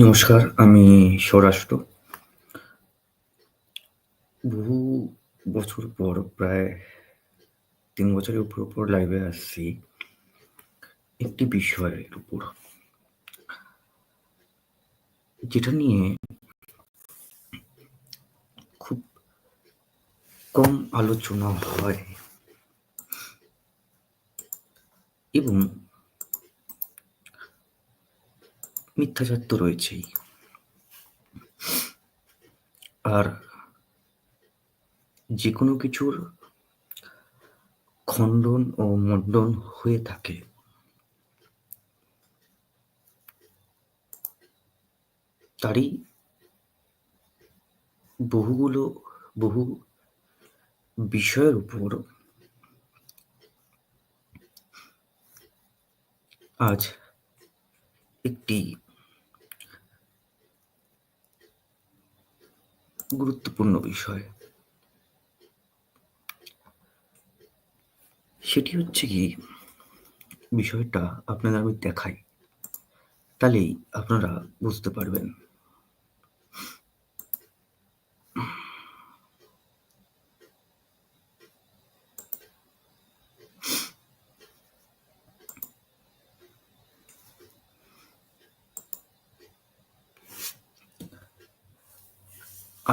নমস্কার, আমি সৌরাষ্ট্র। বহু বছর পর প্রায় ৩ বছরের উপর লাইভে আসছি একটি বিষয়ের উপর। যেটা নিয়ে খুব কম আলোচনা হয় এবং মিথ্যাচার তো রয়েছেই। আর যেকোনো কিছুর খণ্ডন ও মণ্ডন হয়ে থাকে তারই বহু বিষয়ের উপর আজ একটি গুরুত্বপূর্ণ বিষয়। সেটি হচ্ছে কি, বিষয়টা আপনাদের আমি দেখাই, তাহলেই আপনারা বুঝতে পারবেন।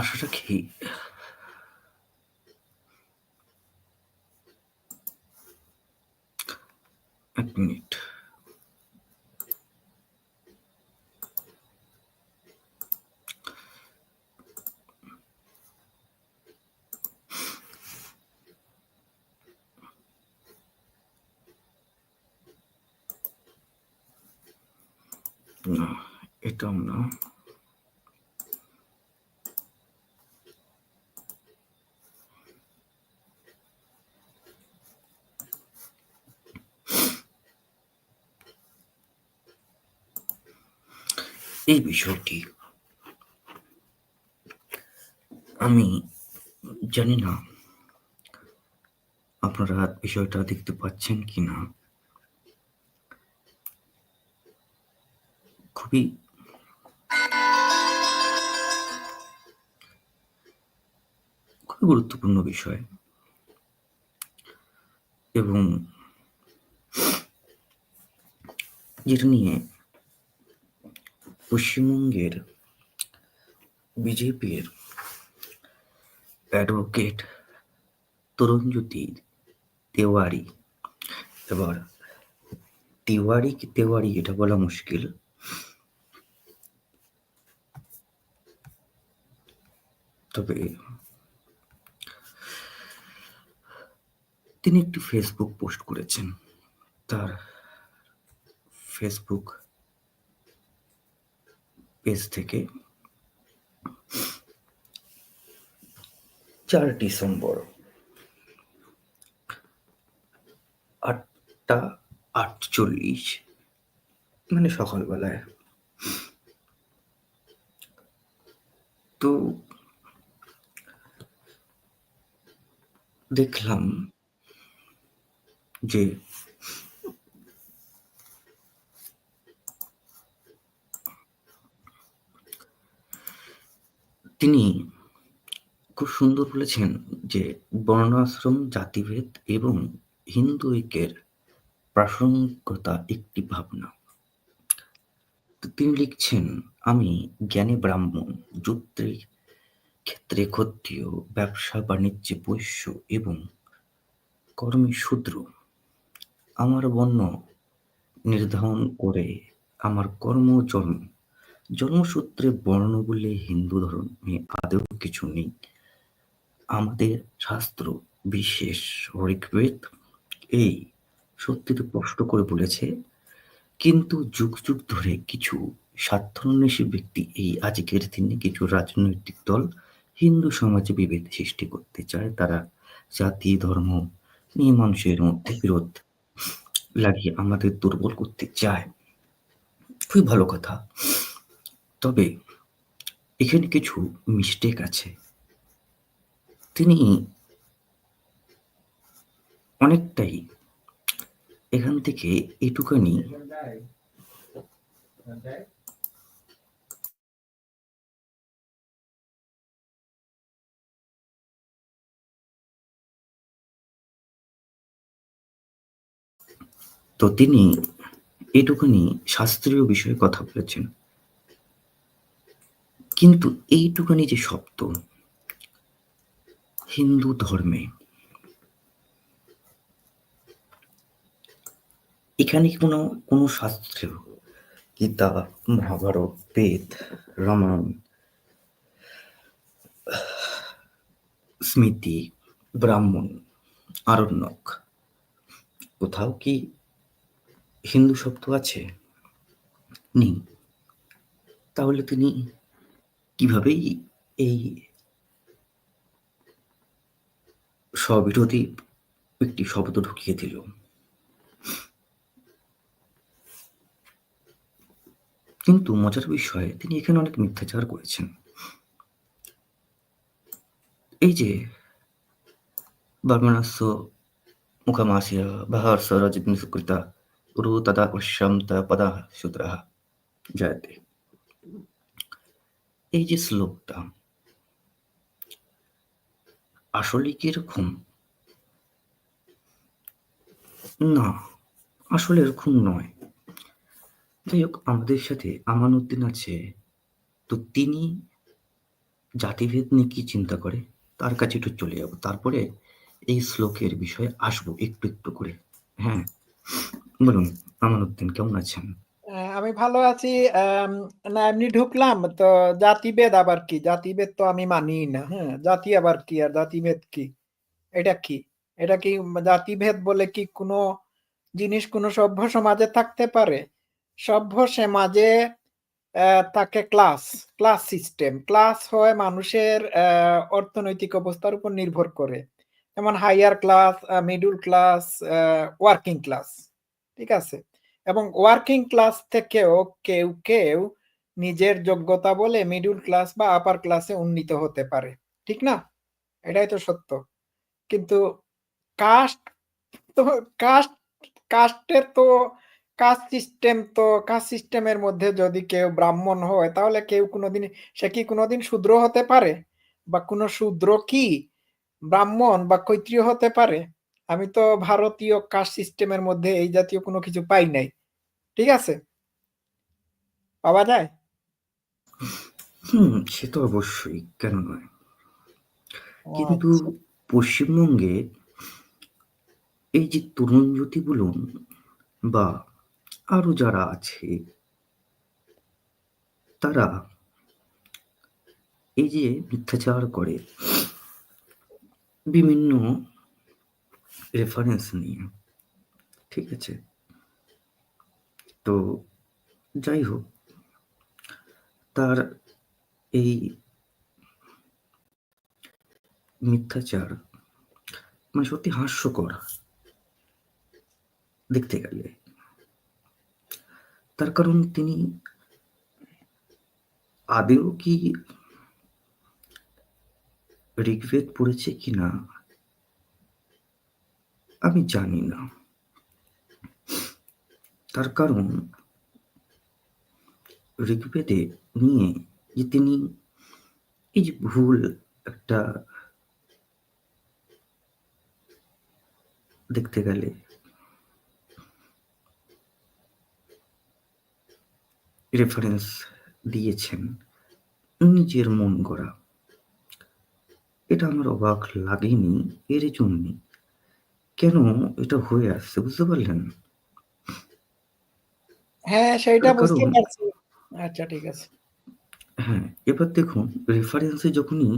আশা রাখি এক মিনিট। না, এটাও না। এই বিষয়টি আমি জানি না আপনারা বিষয়টা দেখতে পাচ্ছেন কিনা। খুবই গুরুত্বপূর্ণ বিষয় এবং যেটা নিয়ে পশ্চিমবঙ্গের বিজেপির অ্যাডভোকেট তরুণজ্যোতি তেওয়ারি, এবার তিওয়ারি কি তেওয়ারি এটা বলা মুশকিল, তবে তিনি একটি ফেসবুক পোস্ট করেছেন। তার ফেসবুক পেজ থেকে ৪ ডিসেম্বর ৮টা ৪৮ মানে সকালবেলায়, তো দেখলাম যে তিনি খুব সুন্দর বলেছেন যে বর্ণাশ্রম, জাতিভেদ এবং হিন্দু ঐক্যের প্রাসঙ্গিকতা একটি ভাবনা। তো তিনি লিখছেন, আমি জ্ঞানে ব্রাহ্মণ, যুদ্ধের ক্ষেত্রে ক্ষত্রিয়, ব্যবসা বাণিজ্যে বৈশ্য এবং কর্মে শূদ্র। আমার বর্ণ নির্ধারণ করে আমার কর্ম জন্ম। জন্মসূত্রে বর্ণ বলে হিন্দু ধর্মে আদৌ কিছু নেই। আমাদের শাস্ত্র, বিশেষ ঋগ্বেদ এই সত্যিটা স্পষ্ট করে বলেছে, কিন্তু যুগ যুগ ধরে কিছু স্বার্থান্বেষী ব্যক্তি এই আজকের দিনে কিছু রাজনৈতিক দল হিন্দু সমাজে বিভেদ সৃষ্টি করতে চায়। তারা জাতি ধর্ম নিয়ে মানুষের মধ্যে বিরোধ লাগিয়ে আমাদের দুর্বল করতে চায়। খুবই ভালো কথা, তবে এখানে কিছু মিস্টেক আছে। তিনি অনেকটাই এখান থেকে এটুখানি তো তিনি এইটুকুনি শাস্ত্রীয় বিষয়ে কথা বলেছেন, কিন্তু এইটুকুনি যে শব্দ হিন্দু ধর্মে, এখানে কোনো শাস্ত্র, গীতা, মহাভারত, বেদ, রামায়ণ, স্মৃতি, ব্রাহ্মণ, আরণ্যক, কোথাও কি হিন্দু শব্দ আছে? নেই। তাহলে তিনি কিভাবেই এই স্ববিরোধী একটি শব্দ ঢুকিয়ে দিল? কিন্তু মজার বিষয়, তিনি এখানে অনেক মিথ্যাচার করেছেন। এই যে বর্মণস্য মুখমাসীয় বাহর্ষ রজনী সুকৃতা গুরু তদা পশ্যম পদা সূত্রা জয়তে, এই যে শ্লোকটা আসলে কি এরকম? না, আসলে এরকম নয়। যাই হোক, আমাদের সাথে আমানুদ্দিন আছে, তো তিনি জাতিভেদ নিয়ে কি চিন্তা করে তার কাছে একটু চলে যাব, তারপরে এই শ্লোকের বিষয়ে আসবো একটু একটু করে। হ্যাঁ, বলুন আমানুদ্দিন, কেমন আছেন? আমি ভালো আছি। না, এমনি ঢুকলাম তো। জাতিভেদ আবার কি? জাতিভেদ তো আমি মানি না। হ্যাঁ, জাতি আবার কি আর জাতিভেদ কি? এটা কি? এটা কি জাতিভেদ বলে কি কোনো জিনিস কোনো সভ্য সমাজে থাকতে পারে? সভ্য সমাজে থাকে ক্লাস সিস্টেম। ক্লাস হয় মানুষের অর্থনৈতিক অবস্থার উপর নির্ভর করে। যেমন higher class, middle class, working class. ঠিক আছে? এবং ওয়ার্কিং ক্লাস থেকেও কেউ নিজের যোগ্যতা বলে মিডল ক্লাস বা আপার ক্লাসে উন্নীত হতে পারে। ঠিক না? এটাই তো সত্য। কিন্তু কাস্ট তো কাস্ট কাস্টের তো কাস্ট সিস্টেমের মধ্যে যদি কেউ ব্রাহ্মণ হয় তাহলে সে কি কোনোদিন শূদ্র হতে পারে? বা কোনো শূদ্র কি ব্রাহ্মণ বা ক্ষত্রিয় হতে পারে? আমি তো ভারতীয় কাস্ট সিস্টেমের মধ্যে এই জাতীয় কোনো কিছু পাই নাই। ঠিক আছে? পাওয়া যায়? সে তো অবশ্যই, কেন নয়। ও কিন্তু আচ্ছা। পশ্চিমবঙ্গে এই যে তরুণ জ্যোতি বলুন বা আরো যারা আছে, তারা এই যে মিথ্যাচার করে বিভিন্ন রেফারেন্স নিয়ে, ঠিক আছে? তো যাই হোক, তার এই মিথ্যাচার মানে সত্যি হাস্যকর দেখতে গেলে। তার কারণ তিনি আদেও কি ঋগ্বেদ পড়েছে কিনা আমি জানি না। তার কারণ ঋগ্বেদে নিয়ে যে তিনি এই যে ভুল একটা দেখতে গেলে রেফারেন্স দিয়েছেন নিজের মন গড়া, এটা আমার অবাক লাগেনি। এর জন্যে কেন এটা হয়ে আসছে, বুঝতে পারলেন? হ্যাঁ, সেইটা তার বুঝতে কারণ, পারছি। আচ্ছা, ঠিক আছে। হ্যাঁ, এবার দেখুন, রেফারেন্সে যখনই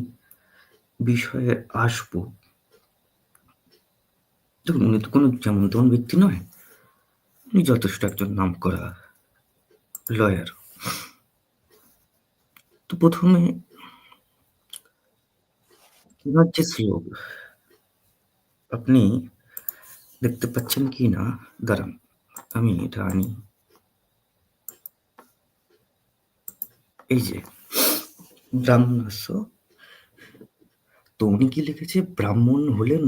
বিষয়ে আসবো, দেখুন উনি তো কোনো যেমন তেমন ব্যক্তি নয়, উনি যথেষ্ট একজন নামকরা লয়ার। তো প্রথমে এবার যে শ্লোক আপনি দেখতে পাচ্ছেন কি না, দাঁড়ান আমি এটা আনি। এই যে ব্রাহ্মণস্য, তো উনি কি লিখেছে, ব্রাহ্মণ হলেন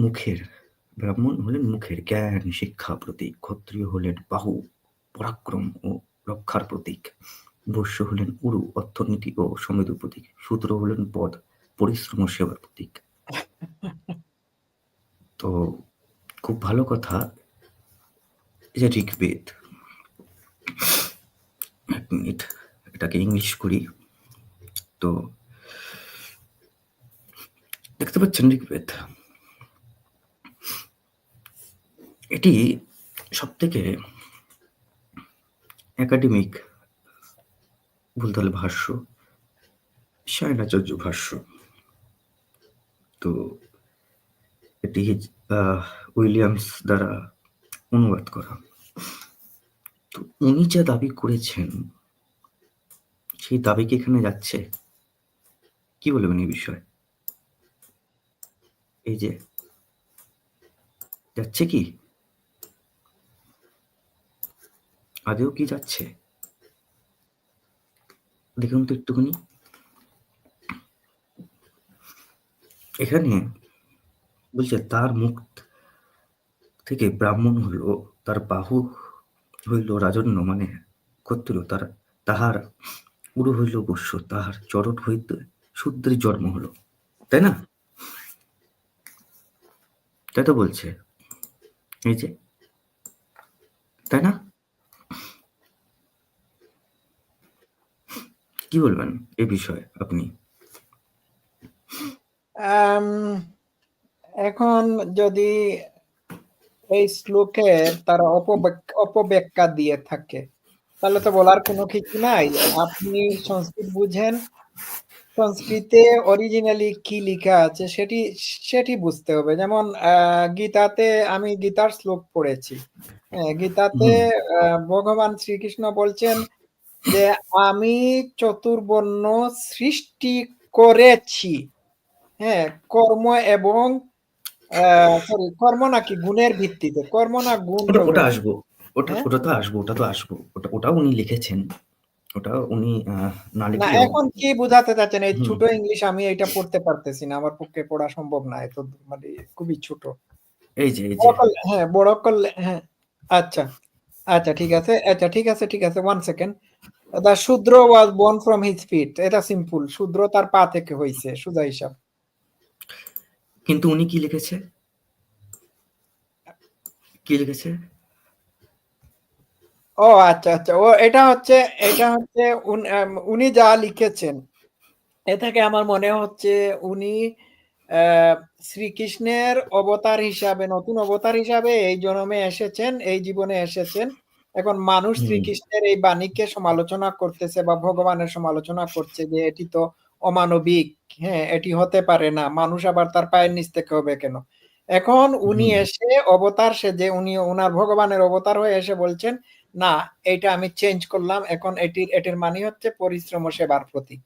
মুখের জ্ঞান শিক্ষা প্রতীক, ক্ষত্রিয় হলেন বাহু পরাক্রম ও রক্ষার প্রতীক, বৈশ্য হলেন উরু অর্থনীতি ও সমৃদ্ধির প্রতীক, শূদ্র হলেন পদ পরিশ্রম ও সেবার প্রতীক। তো খুব ভালো কথা এই যে ঋগ্বেদ, এক মিনিট এটাকে ইংলিশ করি। তো দেখতে পাচ্ছেন ঋগ্বেদ, এটি সব থেকে একাডেমিক বলতে হলে ভাষ্য, সায়নাচার্য ভাষ্য। তো এটি উইলিয়ামস দ্বারা অনুবাদ করা। তো উনি যা দাবি করেছেন সেই দাবি কি এখানে যাচ্ছে? কি বলবেন এই বিষয়ে? এই যে যাচ্ছে কি, আদেও কি যাচ্ছে? দেখুন তো একটুখানি। এখানে বলছে তার মুখ থেকে ব্রাহ্মণ হলো, তার বাহু হইল রাজন্য মানে ক্ষত্রিয়, তাহার উরু হইল বৈশ্য, তাহার চরণ হইতে শূদ্রের জন্ম হলো। তাই না? তাই তো বলছে। এই যে, তাই না? কি বলবেন এ বিষয়ে আপনি? এখন যদি এই শ্লোকের তারা অপব্যাখ্যা দিয়ে থাকে, তাহলে তো বলার কোনো কিছু নাই। আপনি সংস্কৃত বুঝেন, সংস্কৃতে অরিজিনালি কি লিখা আছে সেটি বুঝতে হবে। যেমন গীতাতে, আমি গীতার শ্লোক পড়েছি। গীতাতে ভগবান শ্রীকৃষ্ণ বলছেন যে আমি চতুর্বর্ণ সৃষ্টি করেছি। হ্যাঁ, কর্ম এবং সরি, কর্ম নাকি গুণের ভিত্তিতে, কর্ম না গুণ ওটা ওটা বলবেন। আসবো, ওটা হ্যাঁ, ওটা তো আসবো, ওটা তো আসবো, ওটাও উনি লিখেছেন, ওটা উনি না না লিখলেও। এখন কি বুঝাতে চাচ্ছেন? এই হুম ছোট ইংলিশ আমি এটা পড়তে পারতেছি না, আমার পক্ষে পড়া সম্ভব না, এত মানে খুবই ছোট। এই যে হ্যাঁ, বড় করলে হ্যাঁ। আচ্ছা আচ্ছা, ঠিক আছে, আচ্ছা ঠিক আছে, 1 second. The Shudra was born from his feet, এটা সিম্পল। শূদ্র তার পা থেকে হইছে, সোজা হিসাব। কিন্তু উনি কি লিখেছে, কি লিখেছে? ও আচ্ছা আচ্ছা, ও এটা হচ্ছে উনি যা লিখেছেন, এ থেকে আমার মনে হচ্ছে উনি শ্রীকৃষ্ণের অবতার হিসাবে, নতুন অবতার হিসাবে এই জন্মে এসেছেন, এই জীবনে এসেছেন। এখন মানুষ হুম শ্রীকৃষ্ণের এই বাণীকে সমালোচনা করতেছে বা ভগবানের সমালোচনা করছে যে এটি তো অমানবিক, হ্যাঁ, এটি হতে পারে না, মানুষ আবার তার পায়ের নিচ থেকে হবে কেন? এখন উনি হুম এসে অবতার সেজে, উনি ওনার ভগবানের অবতার হয়ে এসে বলছেন, না, এটা আমি চেঞ্জ করলাম, এখন এটির মানে হচ্ছে পরিশ্রম ও সেবার প্রতীক।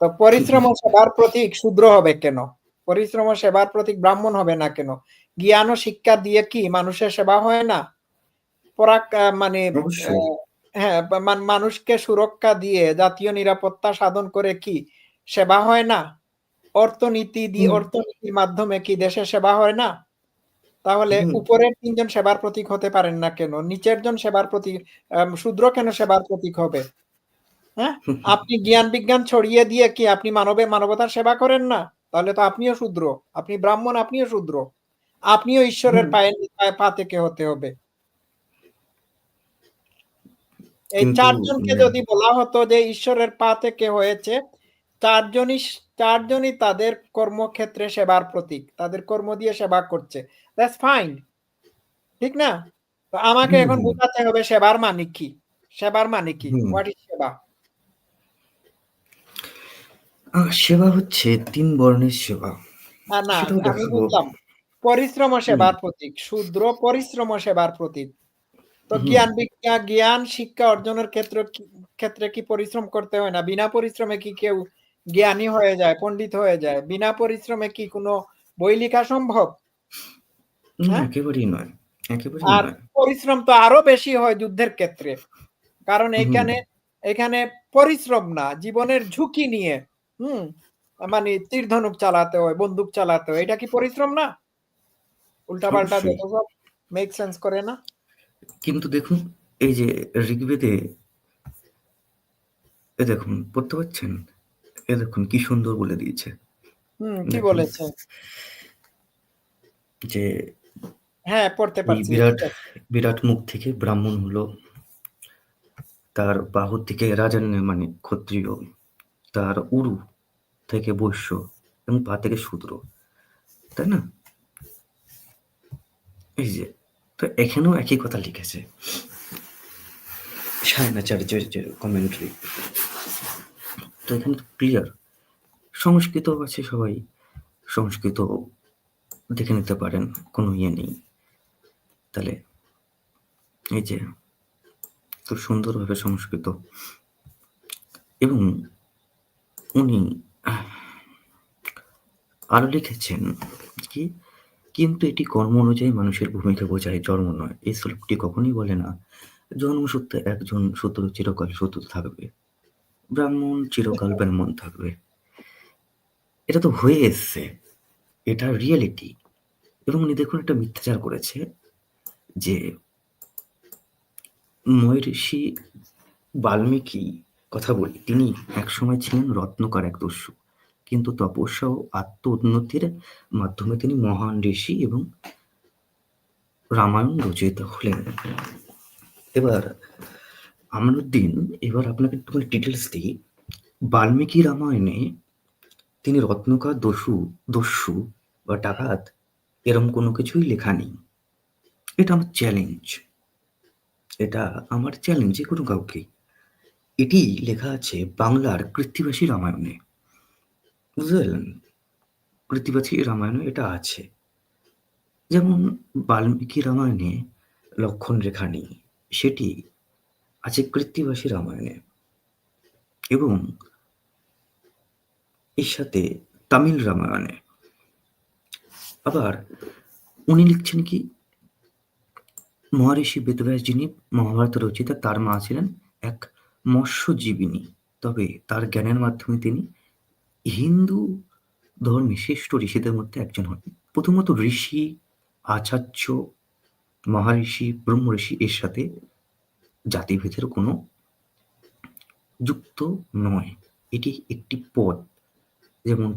তো পরিশ্রম ও সেবার প্রতীক শূদ্র হবে কেন? পরিশ্রম ও সেবার প্রতীক ব্রাহ্মণ হবে না কেন? জ্ঞান ও শিক্ষা দিয়ে কি মানুষের সেবা হয় না? মানে অবশ্যই। হ্যাঁ, মানুষকে সুরক্ষা দিয়ে জাতীয় নিরাপত্তা সাধন করে কি সেবা হয় না? হুম অর্থনীতির মাধ্যমে কি দেশের সেবা হয় না? তাহলে হুম উপরের ৩ জন সেবার প্রতীক হতে পারেন না কেন? নিচের জন সেবার প্রতীক, শূদ্র কেন সেবার প্রতীক হবে? হ্যাঁ? আপনি জ্ঞান বিজ্ঞান ছড়িয়ে দিয়ে কি আপনি মানবতার সেবা করেন না? তাহলে তো আপনিও শূদ্র। আপনি ব্রাহ্মণ, আপনিও শূদ্র। আপনিও ঈশ্বরের হুম পা থেকে হতে হবে। এই কিন্তু ৪ জনকে যদি বলা হতো যে ঈশ্বরের পা থেকে হয়েছে, ৪ জনই ৪ জনই তাদের কর্মক্ষেত্রে সেবার প্রতীক। তাদের কর্ম দিয়ে সেবা করছে। That's fine. ঠিক না? তো আমাকে হুম এখন হুম বোঝাতে হবে সেবার মানে কি? সেবার মানে কি? হুম হোয়াট ইস সেবা? সেবা হচ্ছে ৩ বর্ণের সেবা, না, সেটাও আমি দেখাবো। বুঝলাম। পরিশ্রম ও হুম সেবার প্রতীক। শূদ্র পরিশ্রম ও সেবার প্রতীক। তো হুম জ্ঞান শিক্ষা অর্জনের ক্ষেত্রে কি পরিশ্রম করতে হয় না? বিনা পরিশ্রমে কি কেউ জ্ঞানী হয়ে যায়, পণ্ডিত হয়ে যায়? বিনা পরিশ্রমে কি কোনো বই লিখা সম্ভব? না, হ্যাঁ? একেবারেই নয়, একেবারেই আর নয়। পরিশ্রম তো আরো বেশি হয় যুদ্ধের ক্ষেত্রে। কারণ হুম এখানে পরিশ্রম না, জীবনের ঝুঁকি নিয়ে, হুম? মানে তীর ধনুক চালাতে হয়, বন্দুক চালাতে হয়। এটা কি পরিশ্রম না? উল্টাপাল্টা অবশ্যই। যত সব মেক সেন্স করে না? কিন্তু দেখুন, এই যে ঋগ্বেদে, এ দেখুন পড়তে পারছেন? এ দেখুন কি সুন্দর বলে দিয়েছে। কি দেখেন বলেছে? যে হ্যাঁ, পড়তে এই পারছি। বিরাট ঠিক আছে। বিরাট মুখ থেকে ব্রাহ্মণ হলো, তার বাহু থেকে রাজন্য মানে ক্ষত্রিয়, তার উরু থেকে বৈশ্য এবং পা থেকে শূদ্র, তাই না? এই যে, তো এখানেও একই কথা লিখেছে সায়নাচার্যের যে কমেন্ট্রি। তো এখানে তো ক্লিয়ার, সংস্কৃত আছে, সবাই সংস্কৃত দেখে নিতে পারেন, কোনো ইয়ে নেই। তাহলে এই যে খুব সুন্দরভাবে সংস্কৃত, এবং উনি আরো লিখেছেন কি, কিন্তু এটি কর্ম অনুযায়ী মানুষের ভূমিকা বোঝায়, জন্ম নয়। এই শ্লোকটি কখনই বলে না জন্মসূত্রে একজন শূদ্র চিরকাল শূদ্র থাকবে, ব্রাহ্মণ চিরকাল ব্রাহ্মণ থাকবে। এটা তো হয়ে এসছে, এটা রিয়েলিটি। এবং উনি দেখুন একটা মিথ্যাচার করেছে যে মহর্ষি বাল্মীকি কথা বলি, তিনি একসময় ছিলেন রত্নকর এক দস্যু, কিন্তু তপস্যা ও আত্ম উন্নতির মাধ্যমে তিনি মহান ঋষি এবং রামায়ণ রচয়িতা হলেন। এবার আমানুদ্দিন, এবার আপনাকে একটু ডিটেলস দিই। বাল্মীকি রামায়ণে তিনি রত্নকর দস্যু বা ডাকাত এরম কোনো কিছুই লেখা নেই। এটা আমার চ্যালেঞ্জ, এটা আমার চ্যালেঞ্জ যে কোনো কাউকে। এটি লেখা আছে বাংলার কৃত্তিবাসী রামায়ণে, বুঝতে পারলেন? কৃত্তিবাসী রামায়ণে এটা আছে। যেমন বাল্মীকি রামায়ণে লক্ষণ রেখা নেই, সেটি আছে কৃত্তিবাসী রামায়ণে। এবং এর সাথে তামিল রামায়ণে আবার উনি লিখছেন কি, মহর্ষি বেদব্যাস যিনি মহাভারত রচিতা, তার মা ছিলেন এক মৎস্যজীবিনী, তবে তার জ্ঞানের মাধ্যমে তিনি হিন্দু ধর্মে শ্রেষ্ঠ ঋষিদের মধ্যে একজন হন। প্রথমত ঋষি, আচার্য, মহারিষি, ব্রহ্ম ঋষি এর সাথে জাতিভেদের কোনো যুক্ত নয়, এটি একটি পদ। যেমন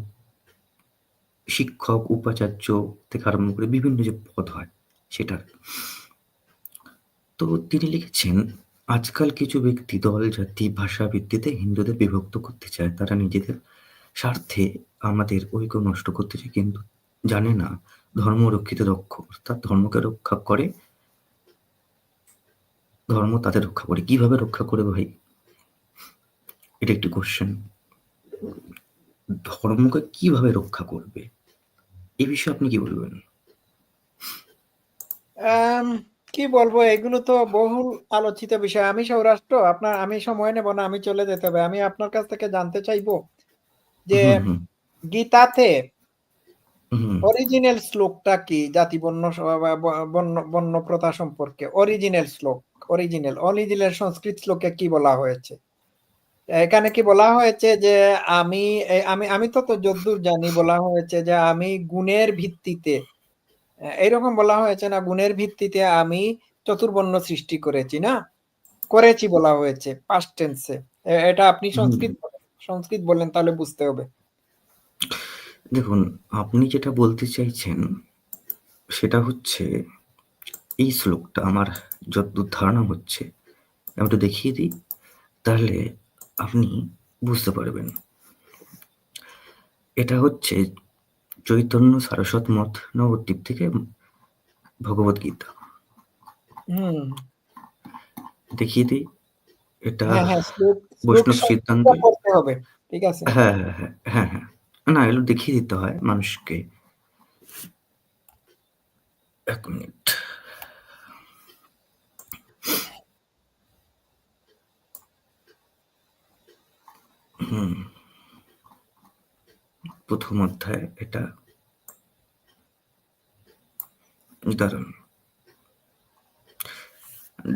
শিক্ষক, উপাচার্য থেকে আরম্ভ করে বিভিন্ন যে পদ হয় সেটার। তো তিনি লিখেছেন, আজকাল কিছু ব্যক্তি দল, জাতি, ভাষা ভিত্তিতে হিন্দুদের বিভক্ত করতে চায়। তারা নিজেদের স্বার্থে আমাদের ঐক্য নষ্ট করতে চায়, কিন্তু জানে না ধর্ম রক্ষিত দক্ষ, অর্থাৎ ধর্মকে রক্ষা করে, ধর্ম তাদের রক্ষা করে। কিভাবে রক্ষা করে ভাই? এটা একটি কোশ্চেন। ধর্মকে কিভাবে রক্ষা করবে, এই বিষয়ে আপনি কি বলবেন? আম কি বলবো, এগুলো তো বহুল আলোচিত বিষয়। আমি সৌরাষ্ট্র, আমি সময় নেব না, আমি চলে যেতে হবে। আমি আপনার কাছ থেকে জানতে চাইবো যে হুম হুম গীতাতে হুম অরিজিনাল শ্লোকটা কি জাতি বর্ণ বর্ণ প্রথা সম্পর্কে? অরিজিনাল শ্লোক, অরিজিনাল সংস্কৃত শ্লোকে কি বলা হয়েছে? এখানে কি বলা হয়েছে যে আমি আমি তো যদ্দূর জানি বলা হয়েছে যে আমি গুণের ভিত্তিতে, এইরকম বলা হয়েছে না, গুণের ভিত্তিতে আমি চতুর্বর্ণ সৃষ্টি করেছি, না? করেছি বলা হয়েছে পাস্ট টেন্সে। এটা আপনি হুম। সংস্কৃত বললেন, তাহলে বুঝতে হবে। দেখুন, আপনি যেটা বলতে চাইছেন সেটা হচ্ছে, এই শ্লোকটা আমার যতদূর ধারণা হচ্ছে, আমি একটু দেখিয়ে দিই, তাহলে আপনি বুঝতে পারবেন। এটা হচ্ছে চৈতন্য সারস্বত মঠ নবদ্বীপ থেকে ভগবত গীতা। হুম। দেখিয়ে দিই। এটা হ্যাঁ, হ্যাঁ, শ্লোক বৈষ্ণব সিদ্ধান্ত। সংস্কৃতটা পড়তে হবে। ঠিক আছে। হ্যাঁ হ্যাঁ হ্যাঁ হ্যাঁ হ্যাঁ, না এগুলো দেখিয়ে দিতে হয় মানুষকে। এক মিনিট। হুম, প্রথম অধ্যায় এটা, দাঁড়ান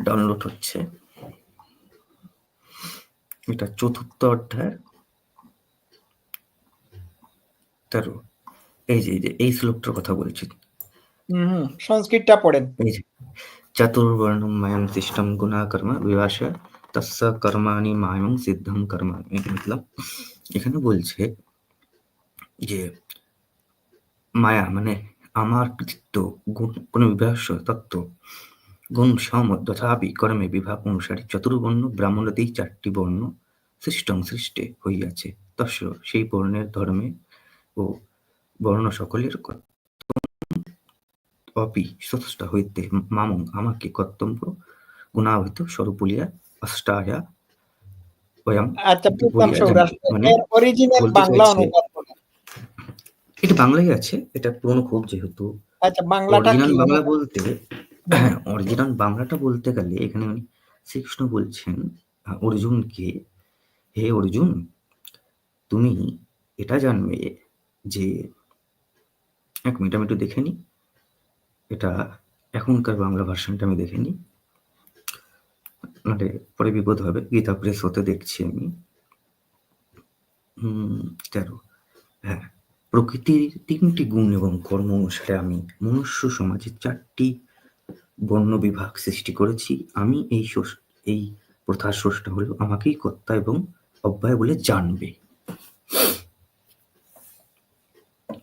ডাউনলোড হচ্ছে। এটা চতুর্থ অধ্যায় 13। এই শ্লোকটার কথা বলছি। হুম, সংস্কৃতটা পড়েন। এই যে চাতুর্বর্ণম মায়াং সিষ্টম গুণা কর্ম বিভাষা তস্য কর্মাণি মায়ং সিদ্ধম কর্মাণি। মতলব এখানে বলছে যে মায়া মানে আমার কৃতিত্ব গুণ কোন বিভাস্য তত্ত্ব গুণ সম তথাপি কর্মে বিভাগ অনুসারে চতুর্বর্ণ ব্রাহ্মণতেই 4টি বর্ণ সৃষ্টং সৃষ্টে হইয়াছে। তস্য সেই বর্ণের ধর্মে ও বর্ণ সকলের অপি স্রষ্টা হইতে মামং আমাকে কর্তব্য গুণাবহিত স্বরূপ বলিয়া অষ্টায়া বয়াম আচ্ছা, বুঝলাম বলিয়া জানিবে। সৌরাষ্ট্র। মানে এর অরিজিনাল বলতে বাংলা চাইছে, অনুবাদ বলেন। এটা বাংলাই আছে, এটা পুরনো খুব, যেহেতু আচ্ছা, বাংলাটা অরিজিনাল কি? বাংলা বলতে হুম। অরিজিনাল বাংলাটা বলতে গেলে এখানে উনি শ্রীকৃষ্ণ বলছেন অর্জুনকে, হে অর্জুন, তুমি এটা জানবে যে, এক মিনিট আমি একটু দেখে নিই, এটা এখনকার বাংলা ভার্সনটা আমি দেখে নিই, মানে পরে বিপদ হবে। গীতা প্রেস হতে দেখছি আমি 13, হ্যাঁ। প্রকৃতির 3টি গুণ এবং কর্ম অনুসারে আমি মনুষ্য সমাজে 4টি বর্ণ বিভাগ সৃষ্টি করেছি। আমি এই প্রথার স্রষ্টা হলেও আমাকেই কর্তা এবং অব্যয় বলে জানবে।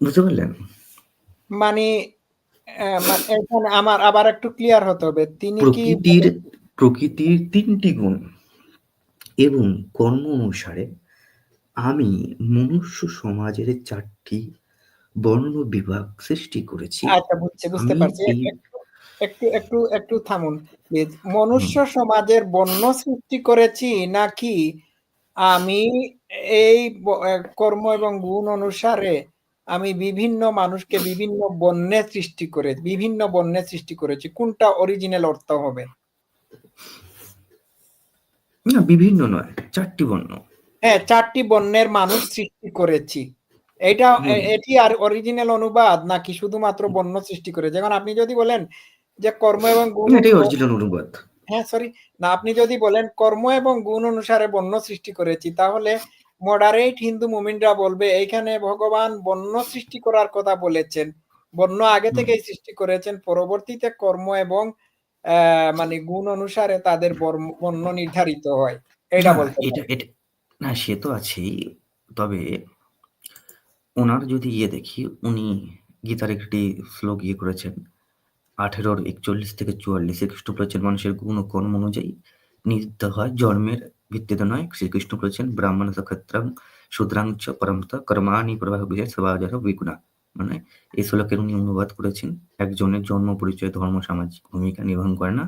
বুঝতে পারলেন? মানে এখানে আমার আবার একটু ক্লিয়ার হতে হবে। তিনি কি প্রকৃতির 3টি গুণ এবং কর্ম অনুসারে আমি মনুষ্য সমাজের 4টি বর্ণ বিভাগ সৃষ্টি করেছি। আচ্ছা, বুঝতে আমি পারছি। এই একটু থামুন প্লিজ। মনুষ্য সমাজের বর্ণ সৃষ্টি করেছি, নাকি আমি এই কর্ম এবং গুণ অনুসারে আমি বিভিন্ন মানুষকে বিভিন্ন বর্ণে সৃষ্টি করেছি? কোনটা অরিজিনাল অর্থ হবে? না, বিভিন্ন নয়, 4টি বর্ণ। হ্যাঁ, 4টি বর্ণের মানুষ সৃষ্টি করেছি। এটি আর অরিজিনাল অনুবাদ, নাকি শুধুমাত্র বর্ণ সৃষ্টি করে? যেমন আপনি যদি বলেন যে কর্ম এবং গুণ, এটাই অরিজিনাল অনুবাদ। হ্যাঁ সরি, না, আপনি যদি বলেন কর্ম এবং গুণ অনুসারে বর্ণ সৃষ্টি করেছি, তাহলে মডারেট হিন্দু মুমিনরা বলবে এইখানে ভগবান বর্ণ সৃষ্টি করার কথা বলেছেন। বর্ণ আগে থেকেই সৃষ্টি করেছেন, পরবর্তীতে কর্ম এবং মানে গুণ অনুসারে তাদের বর্ণ নির্ধারিত হয়। এটা না, বলতে এটা না, সে তো আছেই। তবে ওনার যদি দেখি, উনি গীতার একটি শ্লোক করেছেন 18:41 থেকে 44। শ্রীকৃষ্ণ বলেছেন মানুষের গুণ ও কর্ম অনুযায়ী নির্ধারিত হয়, জন্মের ভিত্তিতে নয়। শ্রীকৃষ্ণ বলেছেন ব্রাহ্মণ ক্ষেত্রাং শূদ্রাং চ পরমত কর্মাণি প্রবাহ বিজয় সবাজার বিগুণা। মানে এই শ্লোকের উনি অনুবাদ করেছেন, একজনের জন্ম, পরিচয়, ধর্ম, সামাজিক ভূমিকা নির্বাহ করে না,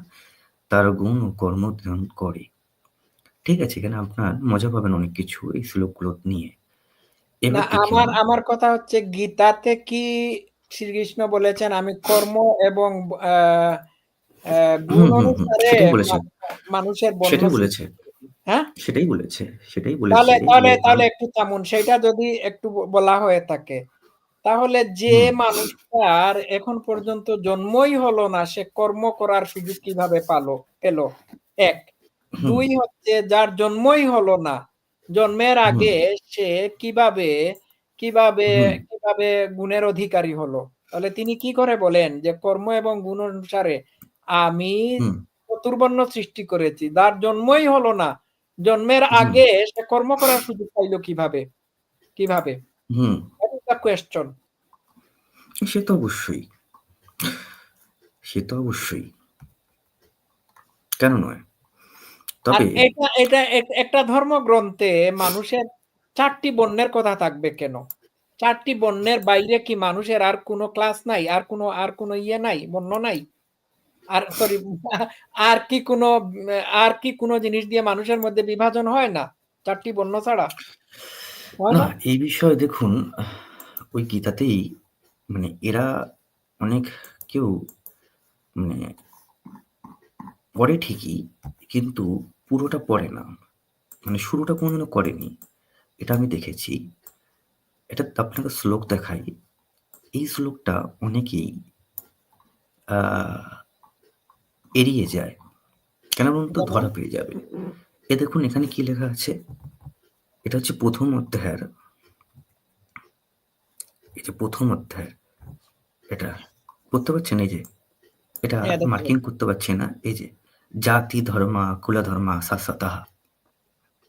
তার গুণ ও কর্ম ধ্যান করে। ঠিক আছে, এখানে আপনার মজা পাবেন অনেক কিছু এই শ্লোকগুলো নিয়ে। না, এবার দেখেন, আমার কথা হচ্ছে গীতাতে কি শ্রীকৃষ্ণ বলেছেন আমি কর্ম এবং গুণ অনুসারে সেটাই বলেছে, মানুষের বর্ণ সেটাই বলেছে, সৃষ্টি করেছি? হ্যাঁ, সেটাই বলেছে, সেটাই তাহলে বলেছে তাহলে যে তাহলে একটু থামুন। সেটা যদি একটু বলা হয়ে থাকে, তাহলে যে মানুষটার এখন পর্যন্ত জন্মই হলো না, সে কর্ম করার সুযোগ কিভাবে পেল? 1। 2 হচ্ছে যার জন্মই হলো না, জন্মের আগে সে কিভাবে কিভাবে কিভাবে গুণের অধিকারী হলো? তাহলে তিনি কি করে বলেন যে কর্ম এবং গুণ অনুসারে আমি চতুর্বর্ণ সৃষ্টি করেছি? যার জন্মই হলো না, জন্মের আগে সে কর্ম করার সুযোগ পাইল কিভাবে? কিভাবে? That is the question. সে তো অবশ্যই, সে তো অবশ্যই, কেন নয়? আর তবে এটা একটা ধর্মগ্রন্থে মানুষের 4টি বর্ণের কথা থাকবে কেন? 4টি বর্ণের বাইরে কি মানুষের আর কোনো ক্লাস নাই? আর কোনো নাই? বর্ণ নাই? আর সরি, আর কি কোনো জিনিস দিয়ে মানুষের মধ্যে বিভাজন হয় না? 4টি বর্ণ ছাড়া? হয় না, না? এই বিষয়ে দেখুন, ওই গীতাতেই মানে এরা অনেক কেউ মানে পড়ে ঠিকই, কিন্তু পুরোটা পড়ে না, মানে শুরুটা কোনোদিনও করেনি। এটা আমি দেখেছি। এটা আপনাকে শ্লোক দেখাই। এই শ্লোকটা অনেকেই এড়িয়ে যায়, কেন বলুন তো? ধরা পেয়ে যাবে। দেখুন এখানে কি লেখা আছে, এটা হচ্ছে প্রথম অধ্যায়ের, এই যে প্রথম অধ্যায়, এটা করতে পারছেন? এই যে এটা হ্যাঁ, দেখতে মার্কিং পাচ্ছি। করতে পারছি না, এই যে জাতি ধর্মা কুল ধর্মা শাশ্বতঃ,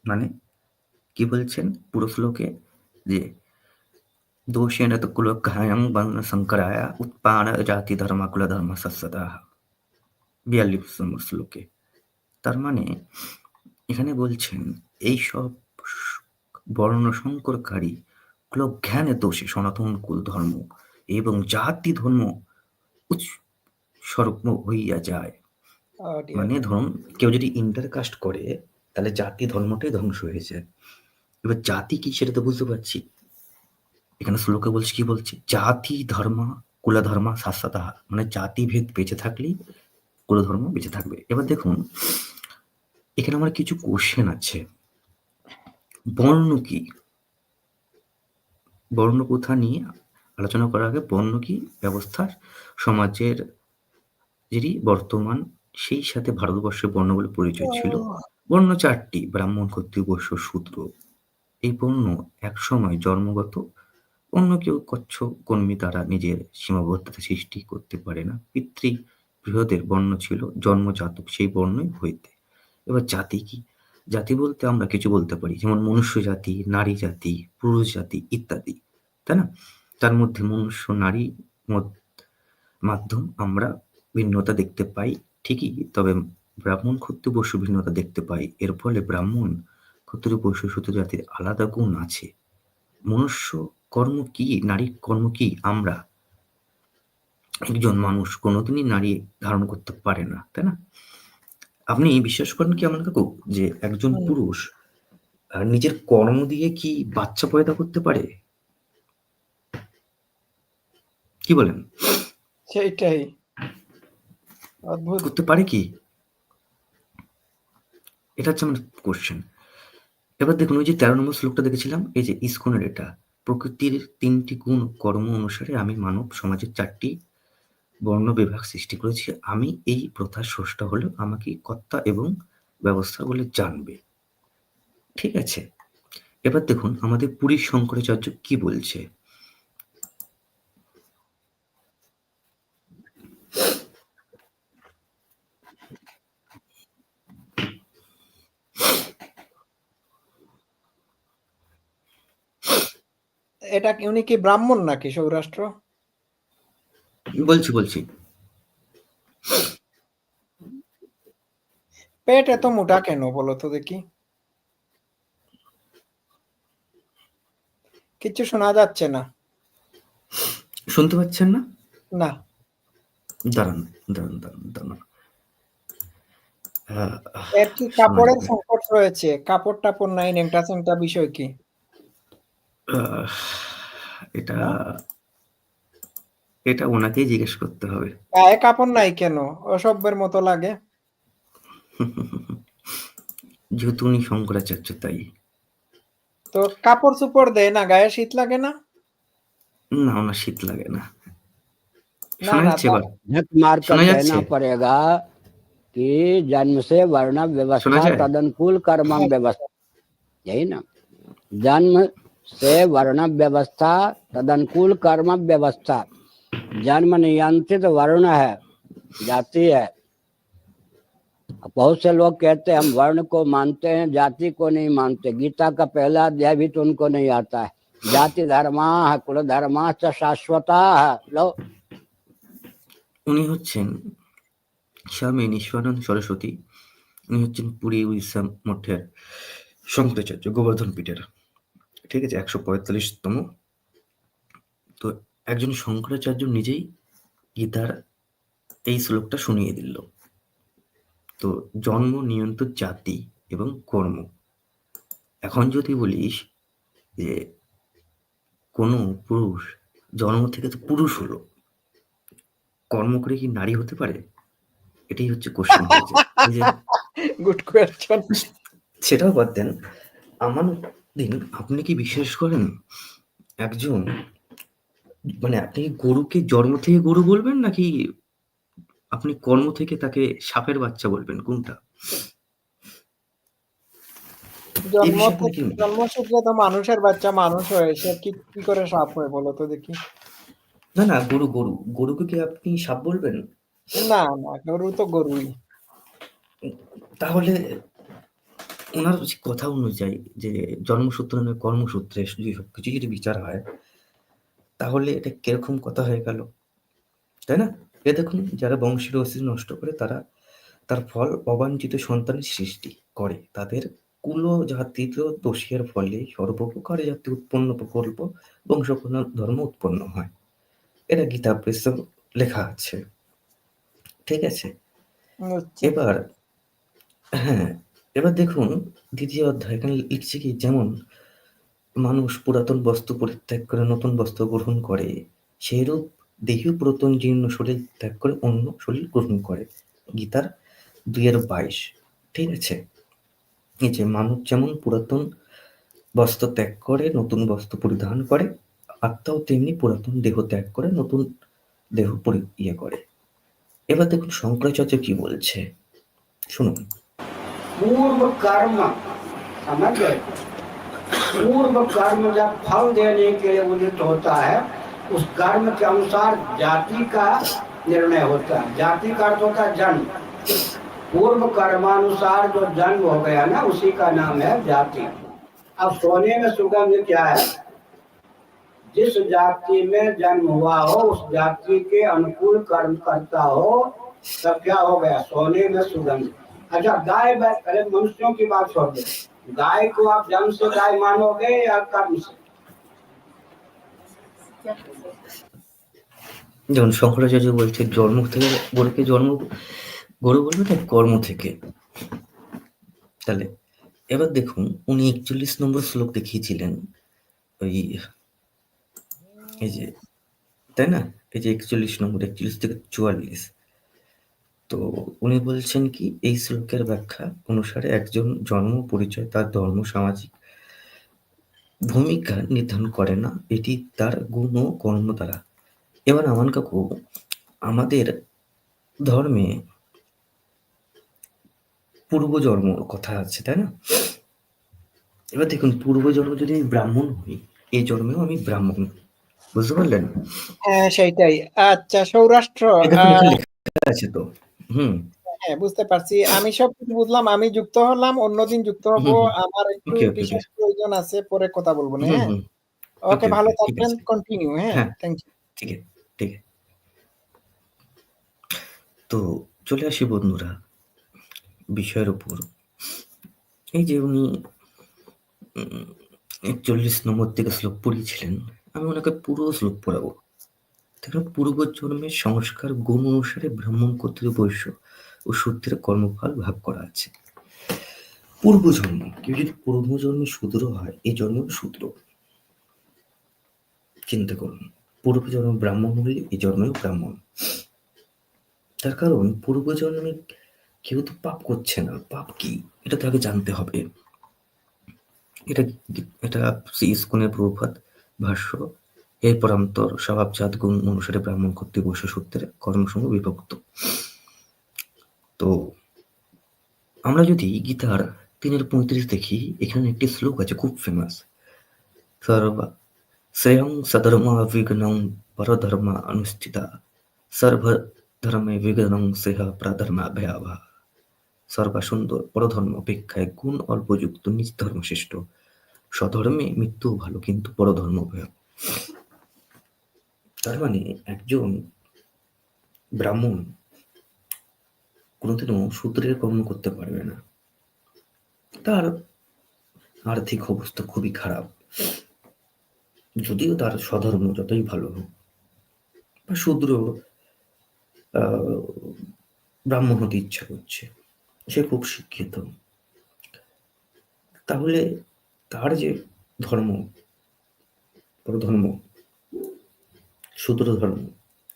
মানে কি বলছেন পুরো শ্লোকে, যে दोषेण तु कुलघ्नायं वर्णसंकराय उत्पाद জাতি ধর্ম কুলধর্ম সস্যতাঃ 42 নম্বর শ্লোকে। তার মানে এখানে বলছেন এইসব বর্ণ সংকরকারী কুলজ্ঞানের দোষে সনাতন কুল ধর্ম এবং জাতি ধর্ম উৎসর্গ হইয়া যায়। Oh dear. মানে ধরুন কেউ যদি ইন্টারকাস্ট করে তাহলে জাতি ধর্মটাই ধ্বংস হয়ে যায়। এবার জাতি কি সেটা তো বুঝতে পারছি। এখানে শ্লোকে বলছে কি বলছে, জাতি ধর্ম কুলধর্ম শাশ্বতঃ, মানে জাতিভেদ বেঁচে থাকলেই কুলধর্ম বেঁচে থাকবে। এবার দেখুন এখানে আমার কিছু কোশ্চেন আছে। বর্ণ কি? বর্ণ প্রথা নিয়ে আলোচনা করার আগে বর্ণ কি ব্যবস্থার সমাজের যেটি বর্তমান, সেই সাথে ভারতবর্ষের বর্ণগুলো পরিচয় ছিল। বর্ণ 4টি: ব্রাহ্মণ, ক্ষত্রিয়, বৈশ্য, শূদ্র। এই বর্ণ একসময় জন্মগত, অন্য কেউ কচ্ছ কর্মী দ্বারা নিজের সীমাবদ্ধতা সৃষ্টি করতে পারে না। পিতৃবৃহদের বর্ণ ছিল জন্মজাতক, সেই বর্ণই হইতে। এবার জাতি কি? জাতি বলতে আমরা কিছু বলতে পারি, যেমন মনুষ্য জাতি, নারী জাতি, পুরুষ জাতি ইত্যাদি, তাই না? তার মধ্যে মনুষ্য নারী মাধ্যম আমরা ভিন্নতা দেখতে পাই ঠিকই, তবে ব্রাহ্মণ ক্ষত্রিয় বৈশ্য ভিন্নতা দেখতে পাই। এর ফলে ব্রাহ্মণ ক্ষত্রিয় বৈশ্য শূদ্র জাতির আলাদা গুণ আছে। মনুষ্য কর্ম কি, নারী কর্ম কি? আমরা একজন মানুষ কোনোদিনই নারী ধারণ করতে পারে না, তাই না? আপনি বিশ্বাস করেন কি আমার কাকু যে একজন পুরুষ নিজের কর্ম দিয়ে কি বাচ্চা পয়দা করতে পারে? কি বলেন? সেইটাই অদ্ভুত। করতে পারে কি? এটা হচ্ছে আমার কোশ্চেন। এবার দেখুন ওই যে 13 নম্বর শ্লোকটা দেখেছিলাম, এই যে ইস্কনের এটা, প্রকৃতির 3টি গুণ কর্ম অনুসারে আমি মানব সমাজের 4টি বর্ণ বিভাগ সৃষ্টি করেছি। আমি এই প্রথার স্রষ্টা হলেও আমাকে কর্তা এবং ব্যবস্থা বলে জানবে। ঠিক আছে? এবার দেখুন আমাদের পুরীর শঙ্করাচার্য কি বলছে। এটা কি, উনি কি ব্রাহ্মণ নাকি সৌরাষ্ট্র? বলছি পেট এত মোটা কেন বলো তো দেখি? কিছু শোনা যাচ্ছে না। শুনতে পাচ্ছেন না? না। দাঁড়ান। এর কি কাপড়ের সংকট রয়েছে? কাপড় টাপড় নাই, নেংটা সেংটা বিষয় কি? এটা এটা ওনাকেই জিজ্ঞেস করতে হবে। গায়ে কাপড় নাই কেন? অসভ্যের মতো লাগে। যেহেতু উনি শঙ্করাচার্য তাই। তো কাপড় চোপড় দেয় না, গায়ে শীত লাগে না? না, ওনার শীত লাগে না। না শোনা না যাচ্ছে এবার? झक मार कर শোনা যাচ্ছে? कहना पड़ेगा कि जन्म से वर्ण শোনা व्यवस्था যায়? तदनुकूल कर्म व्यवस्था, यही ना? जन्म से वर्ण व्यवस्था तदनुकूल कर्म व्यवस्था। जन्म नियंत्रित वर्ण है, जाति है। बहुत से लोग कहते हैं हम वर्ण को मानते हैं, जाति को नहीं मानते। गीता का पहला अध्याय भी तो उनको नहीं आता है। जाति धर्मा कुल धर्मा च शाश्वता। लो, উনি হচ্ছেন স্বামী নিঃস্বানন্দ সরস্বতী। উনি হচ্ছেন পুরী উড়িষ্যা মঠের শঙ্করাচার্য, গোবর্ধন পীঠের। ঠিক আছে, 145তম। তো একজন শঙ্করাচার্য নিজেই গীতার এই শ্লোকটা শুনিয়ে দিল। তো জন্ম নিয়ন্ত্রিত জাতি এবং কর্ম। এখন যদি বলিস যে কোনো পুরুষ জন্ম থেকে তো পুরুষ হলো, কর্ম করে কি নারী হতে পারে? এটাই হচ্ছে কোশ্চেন হয়েছে। Good question. সেটাও বাদ দেন, আমার দিন আপনি কি বিশ্বাস করেন একজন, মানে আপনি গরুকে জন্ম থেকে গরু বলবেন নাকি আপনি কর্ম থেকে তাকে সাপের বাচ্চা বলবেন, কোনটা? এই বিষয়ে আপনি কি? জন্মসূত্রে তো মানুষের বাচ্চা মানুষ হয়, সে কি করে সাপ হয় বলো তো দেখি? না, গরুকে কি আপনি সাপ বলবেন? না না, গরু তো গরুই। তাহলে ওনার কথা অনুযায়ী যে জন্মসূত্র নয় কর্মসূত্রে যদি সবকিছু যদি বিচার হয়, তাহলে এটা কিরকম কথা হয়ে গেল, তাই না? এ দেখুন, যারা বংশের অস্তিত্ব নষ্ট করে তার ফল অবাঞ্ছিত সন্তানের সৃষ্টি করে, তাদের কুল জাতির দোষের ফলে সর্বপ্রকার জাতি উৎপন্ন প্রকল্প বংশ ধর্ম উৎপন্ন হয়। এটা গীতা প্রেসে লেখা আছে, ঠিক আছে? বুঝছি। এবার হ্যাঁ, এবার দেখুন দ্বিতীয় অধ্যায় এখানে লিখছে কি, যেমন মানুষ পুরাতন বস্তু পরিত্যাগ করে নতুন বস্তু গ্রহণ করে, সেইরূপ দেহীয় পুরাতন জীর্ণ শরীর ত্যাগ করে অন্য শরীর গ্রহণ করে। গীতার 2:22, ঠিক আছে? এই যে মানুষ যেমন পুরাতন বস্ত্র ত্যাগ করে নতুন বস্ত্র পরিধান করে, আত্মাও তেমনি পুরাতন দেহ ত্যাগ করে নতুন দেহ করে। এবার দেখুন শঙ্করাচার্য কি বলছে, শুনুন। पूर्व कर्म, समझ गए? पूर्व कर्म जब फल देने के लिए उदित होता है, उस कर्म के अनुसार जाति का निर्णय होता है। जाति का अर्थ होता है जन्म। पूर्व कर्मानुसार जो जन्म हो गया ना, उसी का नाम है जाति। अब सोने में सुगंध क्या है? जिस जाति में जन्म हुआ हो, उस जाति के अनुकूल कर्म करता हो, तब क्या हो गया? सोने में सुगंध। अच्छा, गाय पहले मनुष्यों की बात छोड़ दो, गाय को आप जन्म से गाय मानोगे या कर्म से? যেমন শঙ্করাচার্য বলছে জন্ম থেকে গরু বলবে না, কর্ম থেকে। তাহলে এবার দেখুন উনি 41 নম্বর শ্লোক দেখিয়েছিলেন, ওই এই যে, তাই না? এই যে 41 নম্বর, 41 থেকে 44। তো উনি বলছেন কি, এই শ্লোকের ব্যাখ্যা অনুসারে একজন জন্ম পরিচয় তার ধর্ম সামাজিক ভূমিকা নির্ধারণ করে না, এটি তার গুণ ও কর্ম দ্বারা। এবার আমান কাকু, আমাদের ধর্মে পূর্বজন্ম কথা আছে, তাই না? এবার দেখুন পূর্বজন্ম যদি আমি ব্রাহ্মণ হই, এই জন্মেও আমি ব্রাহ্মণ, বুঝতে পারলেন? হ্যাঁ, সেইটাই। আচ্ছা, সৌরাষ্ট্র। এই দেখুন এখানে লেখা আছে তো। হ্যাঁ, বুঝতে পারছি। আমি সবকিছু বুঝলাম। আমি যুক্ত হলাম, অন্যদিন যুক্ত হব। আমার একটু ওকে, ওকে, ওকে। বিশেষ প্রয়োজন আছে, পরে কথা বলবো না, হ্যাঁ? ওকে, ওকে, ভালো ওকে, ঠিক থাকবেন। আছে। কন্টিনিউ, হ্যাঁ? হ্যাঁ, থ্যাংক ইউ। ঠিক আছে, ঠিক আছে। তো চলে আসি বন্ধুরা বিষয়ের উপর। এই যে উনি 41 নম্বর থেকে শ্লোক পড়িয়েছিলেন, আমি ওনাকে পুরো শ্লোক পড়াবো। দেখুন, পূর্বজন্মের সংস্কার গুণ অনুসারে ব্রাহ্মণ ক্ষত্রিয় বৈশ্য ও শূদ্রের কর্মফল ভাগ করা আছে। পূর্বজন্ম, কেউ যদি পূর্বজন্মে শূদ্র হয়, এই জন্ম শূদ্র। চিন্তা করুন, পূর্বজন্ম ব্রাহ্মণ হলে এই জন্মেও ব্রাহ্মণ। তার কারণ পূর্বজন্মে কেউ তো পাপ করছে না। পাপ কি, এটা তাকে জানতে হবে। এটা শ্রী ইস্কনের প্রভুপাদ ভাষ্য, এই পরান্তর স্বভাবজাত গুণ অনুসারে ব্রাহ্মণ ক্ষত্রিয় বৈশ্য শূদ্রের কর্মসমূহ বিভক্ত। তো আমরা যদি গীতার 3:35 দেখি, এখানে একটি শ্লোক আছে খুব ফেমাস, সর্বা শ্রেয়ং সধর্মা বিঘ্নং পরধর্মা অনুষ্ঠিতা সর্বধর্মে বিঘ্নং সেহ প্রাধর্মা ভয়াবহ। সর্বা সুন্দর পরধর্ম অপেক্ষায় গুণ অল্পযুক্ত নিজ ধর্ম শ্রেষ্ঠ। স্বধর্মে মৃত্যু ভালো, কিন্তু পরধর্ম ভয়াবহ। তার মানে একজন ব্রাহ্মণ কোনোদিনও শূদ্রের কর্ম করতে পারবে না। তার আর্থিক অবস্থা খুবই খারাপ, যদিও তার স্বধর্ম যতই ভালো হোক, বা শূদ্র ব্রাহ্মণ হতে ইচ্ছা করছে, সে খুব শিক্ষিত, তাহলে তার যে ধর্ম, পরধর্ম, শূদ্র ধর্ম,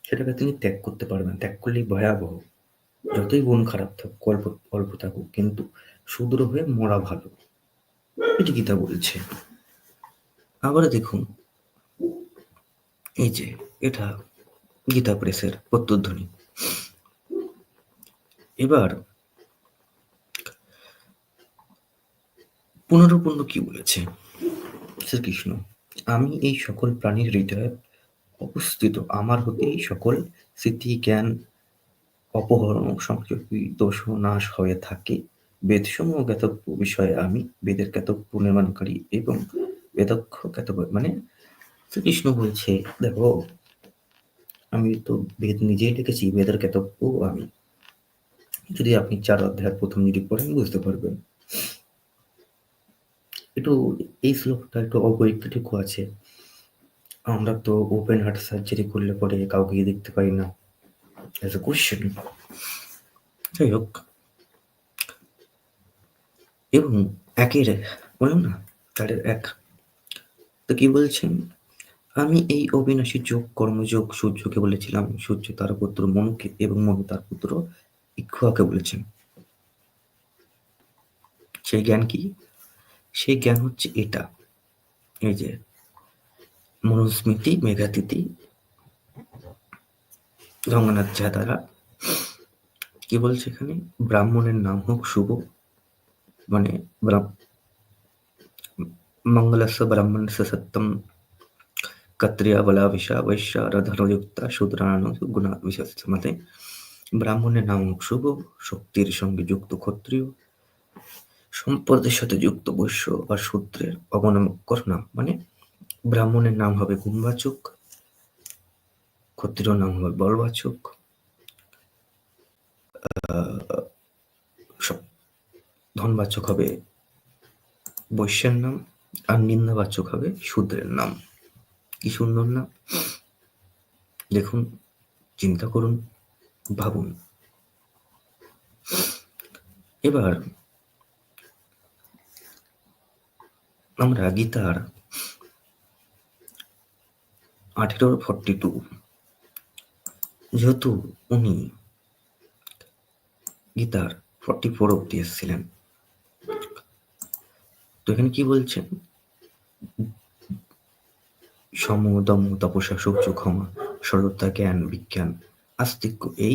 সেটাকে তিনি ত্যাগ করতে পারবেন। ত্যাগ করলেই ভয়াবহ, যতই গুণ খারাপ থাকুক, অল্প থাকুক, কিন্তু শূদ্র হয়ে মরা ভালো, এটি গীতা বলছে। আবার দেখুন, এই যে এটা গীতা প্রেসের প্রত্যুধ্বনি। এবার পুনরুপন্ন কি বলেছে শ্রীকৃষ্ণ, আমি এই সকল প্রাণীর হৃদয়ে অবস্থিত, আমার হতেই সকল স্মৃতি জ্ঞান অপহরণ সংযোগী দোষ নাশ হয়ে থাকে। বেদসমূহ জ্ঞাতব্য বিষয়ে আমি বেদের জ্ঞাতব্য নির্মাণকারী এবং বেদক্ষ জ্ঞাতব্য, মানে শ্রীকৃষ্ণ বলছে, দেখো আমি তো বেদ নিজেই লিখেছি, বেদের কেতব্য আমি। যদি আপনি 4 অধ্যায়ের প্রথম যদি পড়েন বুঝতে পারবেন। একটু এই শ্লোকটা একটু অবৈজ্ঞানিক আছে। আমরা তো ওপেন হার্ট সার্জারি করলে পরে কাউকে দেখতে পাই না, অ্যাজ এ কোশ্চেন। যাই হোক, এবং একের বললাম না, তাদের এক। তো কি বলছেন, আমি এই অবিনাশী যোগ কর্মযোগ সূর্যকে বলেছিলাম, সূর্য তার পুত্র মনুকে এবং মনু তার পুত্র ইক্ষুয়াকে বলেছেন। সেই জ্ঞান কি? সেই জ্ঞান হচ্ছে এটা, এই যে মনুস্মৃতি, মেঘাতিথি, রঙ্গনাথ ঝাতারা কি বলছে এখানে, ব্রাহ্মণের নাম হোক শুভ, মানে মঙ্গলস্য ব্রাহ্মণস্য সত্যম ক্ষত্রিয়া বলাবিশা বৈশ্য ধনুযুক্তা শূদ্রাণু গুণা বিশেষ মতে ব্রাহ্মণের নাম হোক শুভ, শক্তির সঙ্গে যুক্ত ক্ষত্রিয়, সম্পদের সাথে যুক্ত বৈশ্য আর শূদ্রের অবনমকর নাম। মানে ব্রাহ্মণের নাম হবে গুণবাচক, ক্ষত্রিয় নাম হবে বলবাচক, ধনবাচক হবে বৈশ্যের নাম, আর নিন্দাবাচক হবে শূদ্রের নাম। কি সুন্দর না? দেখুন, চিন্তা করুন, ভাবুন। এবার আমরা গীতার 18:42, যেহেতু উনি গীতার 44 অব্দি এসেছিলেন, তো এখানে কি বলছেন, সম দম তপস্যা সূর্য ক্ষমা সরলতা জ্ঞান বিজ্ঞান আস্তিক্য, এই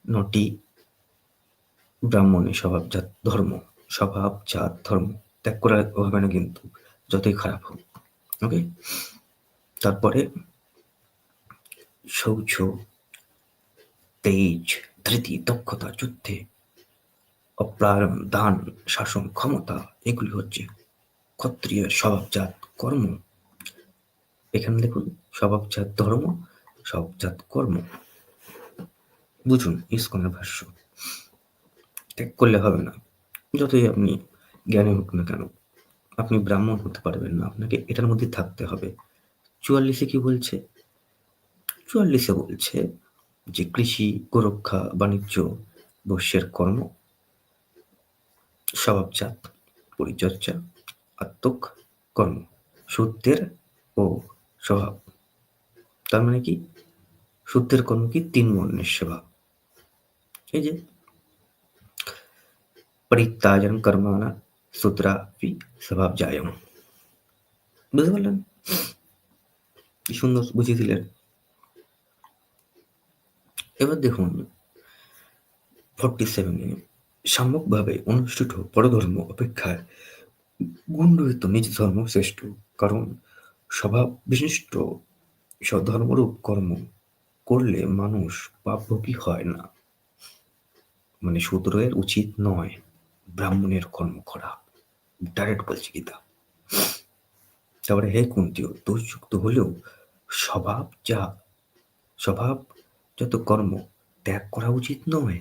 9টি ব্রাহ্মণের স্বভাবজাত ধর্ম। স্বভাবজাত ধর্ম ত্যাগ করা হবে না কিন্তু, যতই খারাপ হোক। ওকে, তারপরে শৌচ, তেজ, ধৃতি, দক্ষতা, যুদ্ধে অপ্রায়ণ, দান, শাসন ক্ষমতা, এগুলি হচ্ছে ক্ষত্রিয়ের স্বভাবজাত কর্ম। এখানে দেখুন, স্বভাবজাত ধর্ম, স্বভাবজাত কর্ম। বুঝুন ইসকনের ভাষ্য। ত্যাগ করলে হবে না, যতই আপনি জ্ঞানী হোক না কেন, আপনি ব্রাহ্মণ হতে পারবেন না, আপনাকে এটার মধ্যে থাকতে হবে। 44 কি বলছে? 44 বলছে যে কৃষি, গোরক্ষা, বাণিজ্য বৈশ্যের কর্ম, স্বভাবজাত পরিচর্যা, আত্মক কর্ম, শূদ্রের ও স্বভাব। তার মানে কি, শূদ্রের কর্ম কি? 3 বর্ণের সেবা। এই যে পরিত্যাজন কর্মাণা শূদ্রাপি স্বভাবজায়ম। বুঝতে পারলেন? কি সুন্দর বুঝিয়েছিলেন। এবার দেখুন 47-এ, সাম্যকভাবে অনুষ্ঠিত পরধর্ম অপেক্ষায় গুণরহিত নিজ ধর্ম শ্রেষ্ঠ, কারণ স্বভাব বিশিষ্ট স্বধর্মরূপ কর্ম করলে মানুষ পাপভোগী হয় না। মানে শূদ্রের উচিত নয় ব্রাহ্মণের কর্ম করা, ডাইরেক্ট বলছে গীতা। তারপরে হে কুন্তীয়, দোষযুক্ত হলেও স্বভাবজাত কর্ম ত্যাগ করা উচিত নয়,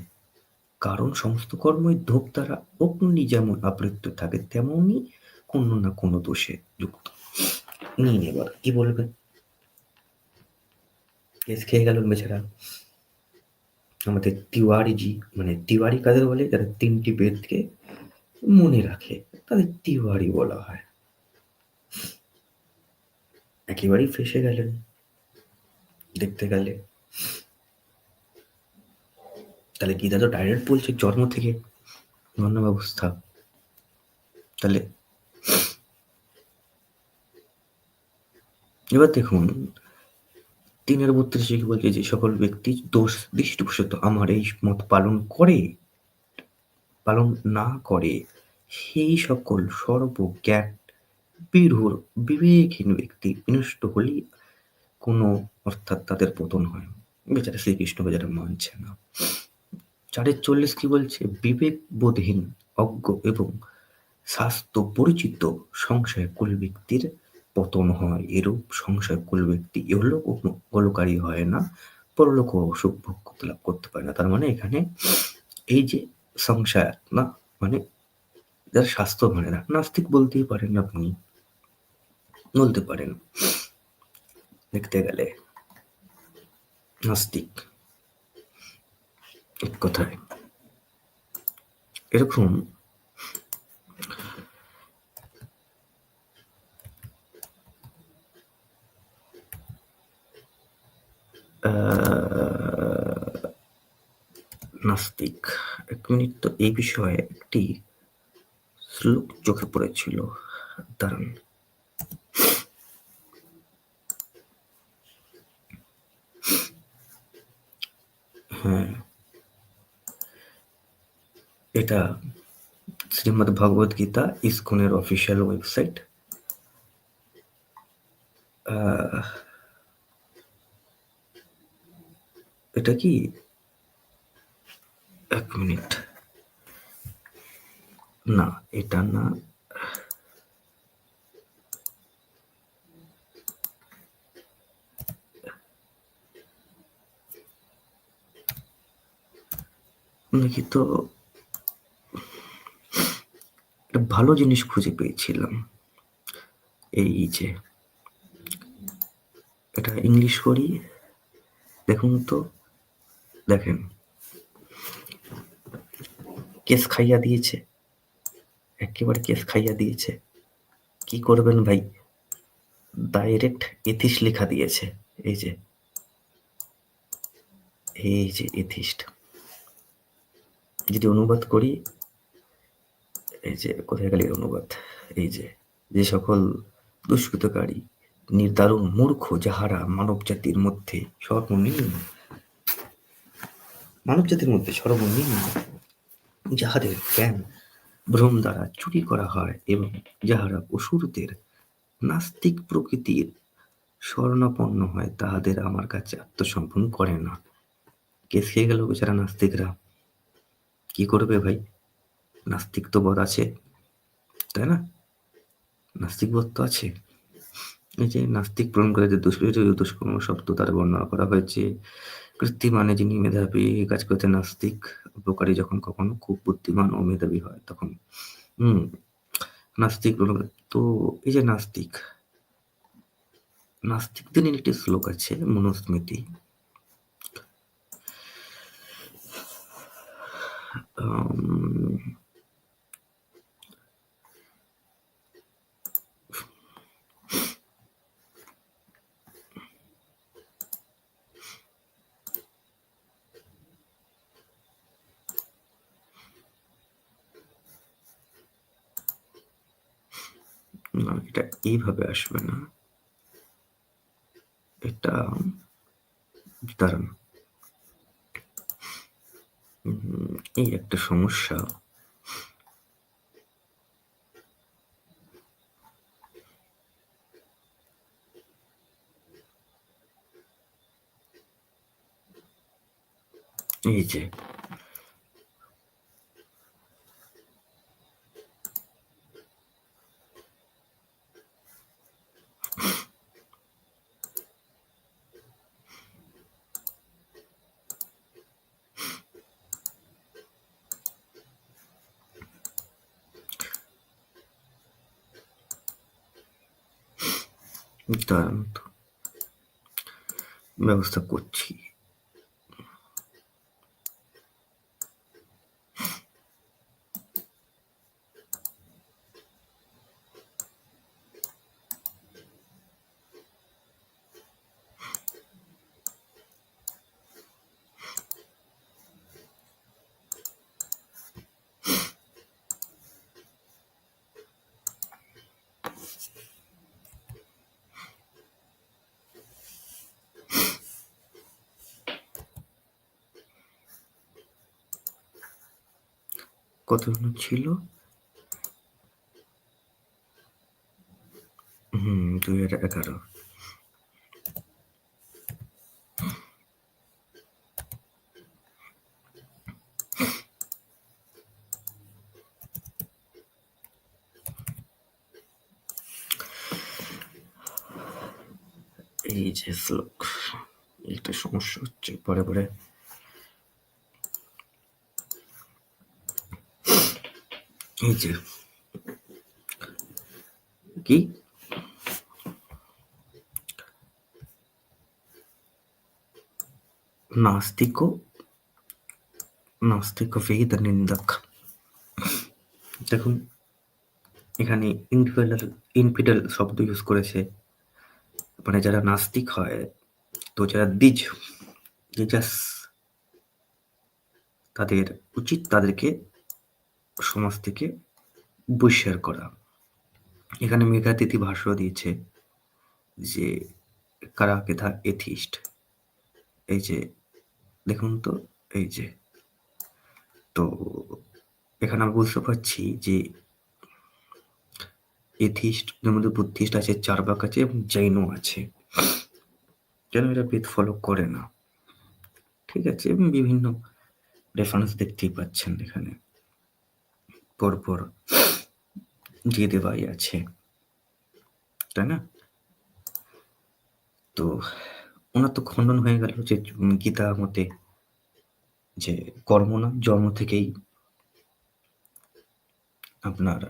কারণ সমস্ত কর্মই ধূপ দ্বারা অগ্নি যেমন আবৃত থাকে, তেমনি কোনো না কোনো দোষে যুক্ত। নিন এবার কি বলবেন? কেস খেয়ে গেল বেচারা আমাদের তিওয়ারিজি। মানে তিওয়ারি কাদের বলে? যারা 3টি বেদকে মনে রাখে, তাদের তিওয়ারি বলা হয়। একেবারেই ফেসে গেলেন দেখতে গেলে। তাহলে গীতা তো ডাইরেক্ট বলছে জন্ম থেকে বর্ণ ব্যবস্থা। তাহলে এবার দেখুন 3:32 কি বলছে, যে সকল ব্যক্তি দোষ দৃষ্টিবশত আমার এই মত পালন না করে, সেই সকল সর্বজ্ঞান বিরূঢ় বিবেকহীন ব্যক্তি বিনষ্ট হলেই কোনো, অর্থাৎ তাদের পতন হয়। বেচারা শ্রীকৃষ্ণ বেচারা মানছে না। 4:40 কি বলছে, বিবেক বোধহীন, অজ্ঞ এবং শাস্ত্র পরিচিত সংশয় কুল ব্যক্তির পতন হয়, এরূপ সংশয়কুল ব্যক্তি ইহলোক মঙ্গলকারী হয় না, পরলোক সুখ ভোগ লাভ করতে পারে না। তার মানে এখানে এই যে সংশয় না, মানে যারা শাস্ত্র মানে না, নাস্তিক বলতেই পারেন আপনি, বলতে পারেন দেখতে গেলে নাস্তিক এক কথায়। এরকম নাস্তিক, এক মিনিট, তো এই বিষয়ে একটি শ্লোক চোখে পড়েছিল, দাঁড়ান। হ্যাঁ, এটা শ্রীমদ্ ভগবদ গীতা ইসকনের অফিসিয়াল ওয়েবসাইট। এটা কি, এক মিনিট, না এটা না, নাকি তো একটা ভালো জিনিস খুঁজে পেয়েছিলাম। এই যে এটা ইংলিশ করি, দেখুন তো, দেখেন, কেস খাইয়া দিয়েছে, একেবারে কেস খাইয়া দিয়েছে। কি করবেন ভাই, ডাইরেক্ট এথিস্ট লেখা দিয়েছে। এই যে এথিস্ট, যদি অনুবাদ করি, এই যে কোথায় গেলে অনুবাদ, এই যে সকল দুষ্কৃতকারী নির্দারুণ মূর্খ, যাহারা মানব জাতির মধ্যে সর্বনিম্ন, যাহাদের জ্ঞান ভ্রম দ্বারা চুরি করা হয়, এবং যাহারা অসুরদের নাস্তিক প্রকৃতির শরণাপন্ন হয়, তাহাদের আমার কাছে আত্মসমর্পণ করে না। কেস খেয়ে গেল বেচারা নাস্তিকরা। কি করবে ভাই, নাস্তিক তো বধ আছে, তাই না? নাস্তিক বধ তো আছে। এই যে নাস্তিক পূরণ করে যে দুষ্কর্ম শব্দ দ্বারা বর্ণনা করা হয়েছে, কৃত্রিমানে যিনি মেধাবী কাজ করতে, নাস্তিক উপকারী যখন কখনো খুব বুদ্ধিমান ও মেধাবী হয় তখন নাস্তিক। তো এই যে নাস্তিকদের নিয়ে একটি শ্লোক আছে, মনুস্মৃতি, না এটা এইভাবে আসবে না, এটা দাঁড়ান, এই একটা সমস্যা। এই যে দাঁড়ান তো, ব্যবস্থা করছি। কত ছিল, 2011। এই যে শ্লোক, একটা সমস্যা হচ্ছে পরে পরে। এই যে কি নাস্তিক নাস্তিক বেদ নিন্দক। দেখুন এখানে ইনফিডেল শব্দ ইউজ করেছে, মানে যারা নাস্তিক হয়, তো যারা জিজাস, তাদের উচিত তাদেরকে সমাজ থেকে বহিষ্কার করা। এখানে মেঘাতিথি ভাষ্য দিয়েছে যে কারা কেথা এথিস্ট। এই যে দেখুন তো, এই যে, তো এখানে আমরা বুঝতে পারছি যে এথিস্ট এর মধ্যে বুদ্ধিস্ট আছে, চার্বাক আছে এবং জৈনও আছে। কেন এরা বেদ ফলো করে না, ঠিক আছে, এবং বিভিন্ন রেফারেন্স দেখতেই পাচ্ছেন এখানে পরপর দিয়ে দেওয়াই আছে, তাই না? তো ওনার তো খণ্ডন হয়ে গেল যে গীতা মতে যে কর্ম না, জন্ম থেকেই আপনার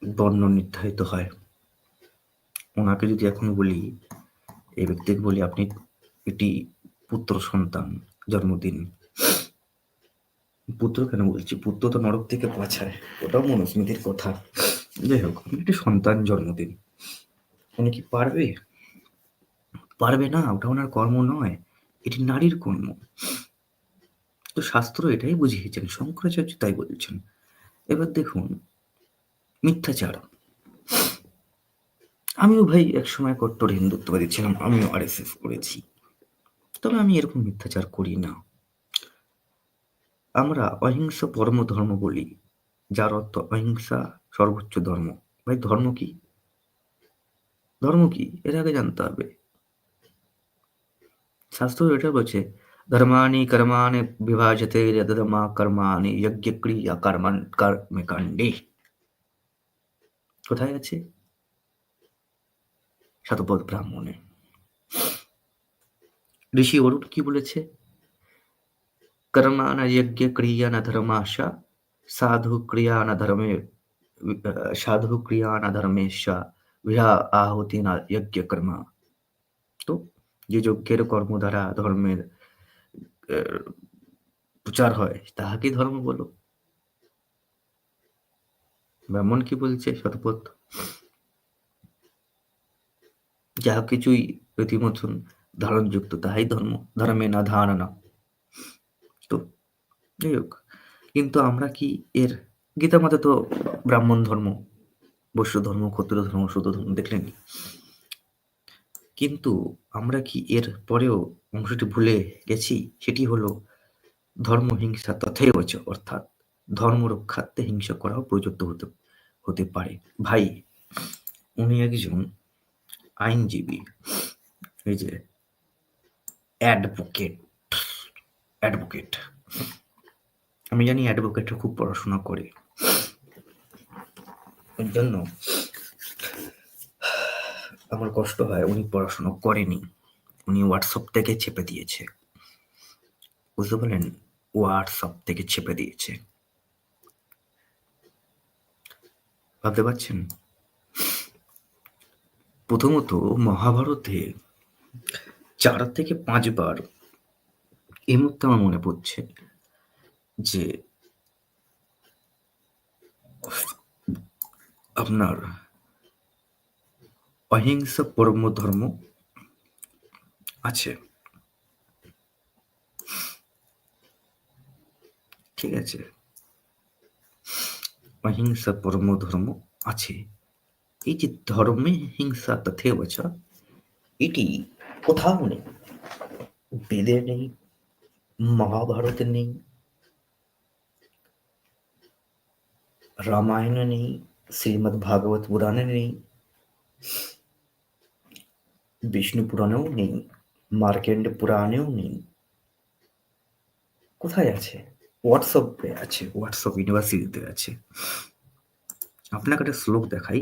বর্ণ নির্ধারিত হয়। ওনাকে যদি এখন বলি, এই ব্যক্তিকে বলি আপনি এটি পুত্র সন্তান জন্মদিন, পুত্র কেন বলছি, পুত্র তো নরক থেকে বাঁচায়, ওটাও মনুস্মৃতির কথা। যাই হোক, একটি সন্তান জন্মদিন, উনি কি পারবে? পারবে না, ওটা ওনার কর্ম নয়, এটি নারীর কর্ম। তো শাস্ত্র এটাই বুঝিয়েছেন, শঙ্করাচার্য তাই বলছেন। এবার দেখুন মিথ্যাচার। আমিও ভাই একসময় কট্টর হিন্দুত্ববাদী ছিলাম, আমিও RSS করেছি, তবে আমি এরকম মিথ্যাচার করি না। আমরা অহিংস পরম ধর্ম বলি, যার অর্থ অহিংসা সর্বোচ্চ ধর্ম। ভাই ধর্ম কি? ধর্ম কি এর আগে জানতে হবে। শাস্ত্র এটা বলছে ধর্মাণি কর্মাণি বিভাজতে যদধর্মা কর্মাণি যজ্ঞ ক্রিয়া কর্মে কাণ্ডে। কোথায় আছে? শতপথ ব্রাহ্মণে। ঋষি অরুণ কি বলেছে? कर्म न यज्ञ क्रिया न धर्माशा साधु क्रिया न धर्मे साधु क्रिया न धर्मेशा विहा आहुति न यज्ञ कर्म। তো যে যজ্ঞের কর্ম দ্বারা ধর্মের প্রচার হয় তাহাকে ধর্ম বলো। ব্রাহ্মণ কি বলছে? শতপথ যাহা কিছুই রীতিমতন ধারণযুক্ত তাহাই ধর্ম, ধর্মে না ধারণা। তো যাই হোক, কিন্তু আমরা কি এর গীতা মতে তো ব্রাহ্মণ ধর্ম, বৈশ্য ধর্ম, ক্ষত্রিয় ধর্ম, শূদ্র ধর্ম দেখলেনি, কিন্তু আমরা কি এর পরেও অংশটি ভুলে গেছি? সেটি হলো ধর্ম হিংসা তথৈব চ, অর্থাৎ ধর্ম রক্ষার্থে হিংসা করাও প্রযুক্ত হতে পারে। ভাই উনি একজন আইনজীবী, এই যে অ্যাডভোকেট। আমি জানি অ্যাডভোকেটরা খুব পড়াশোনা করে, ওই জন্য আমার কষ্ট হয়। উনি পড়াশোনা করেনি, উনি হোয়াটসঅ্যাপ থেকে ছেপে দিয়েছে, বুঝতে পারলেন? হোয়াটসঅ্যাপ থেকে ছেপে দিয়েছে, ভাবতে পারছেন? প্রথমত মহাভারতে 4 থেকে 5 বার, এই মুহূর্তে আমার মনে পড়ছে যে আপনার অহিংসা পরম ধর্ম আছে, ঠিক আছে? অহিংসা পরম ধর্ম আছে। এই যে ধর্মে হিংসা তথৈব চ, এটি কোথাও নেই, বেদে নেই, মহাভারতে নেই, রামায়ণে নেই, শ্রীমদ্ ভাগবত পুরাণে নেই, বিষ্ণু পুরাণেও নেই, মার্কেন্ড পুরাণেও নেই। কোথায় আছে? হোয়াটসঅ্যাপে আছে, হোয়াটসঅ্যাপ ইউনিভার্সিটিতে আছে। আপনাকে একটা শ্লোক দেখাই,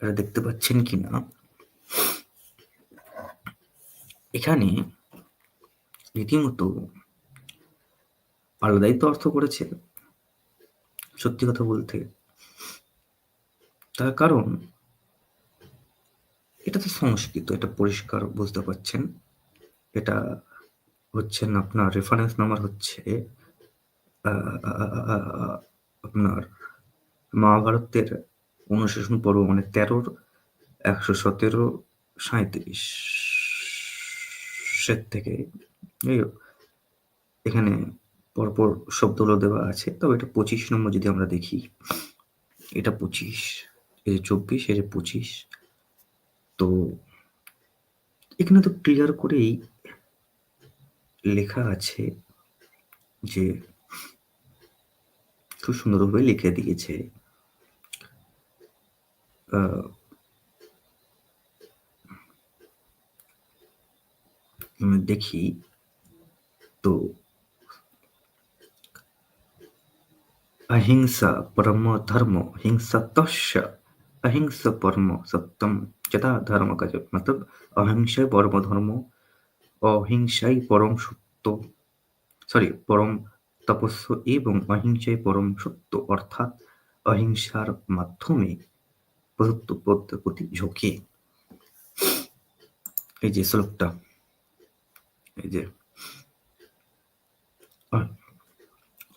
এটা দেখতে পাচ্ছেন কিনা, এখানে রীতিমতো আলাদাই তো অর্থ করেছে, সত্যি কথা বলতে। তার কারণ এটা তো সংস্কৃত, এটা পরিষ্কার বুঝতে পারছেন। এটা হচ্ছেন আপনার রেফারেন্স নাম্বার হচ্ছে আপনার মহাভারতের অনুশাসন পর্ব, মানে 13 117 37 থেকে। যাই হোক, এখানে পরপর শব্দগুলো দেওয়া আছে, তবে এটা 25 নম্বর যদি আমরা দেখি, এটা 25, এই 24, এই 25। তো এখানে তো ক্লিয়ার করেই লেখা আছে যে, খুব সুন্দরভাবে লিখে দিয়েছে। দেখি তো, अहिंसा परमो धर्मो हिंसा तस्य अहिंसा परमो सत्यम यथा धर्म का, मतलब अहिंसा परम धर्म, অহিংসাই পরম সত্য, পরম তপস্য এবং অহিংসাই পরম সত্য, অর্থাৎ অহিংসার মাধ্যমে প্রদত্ত পথের প্রতি ঝুঁকে। এই যে শ্লোকটা, এই যে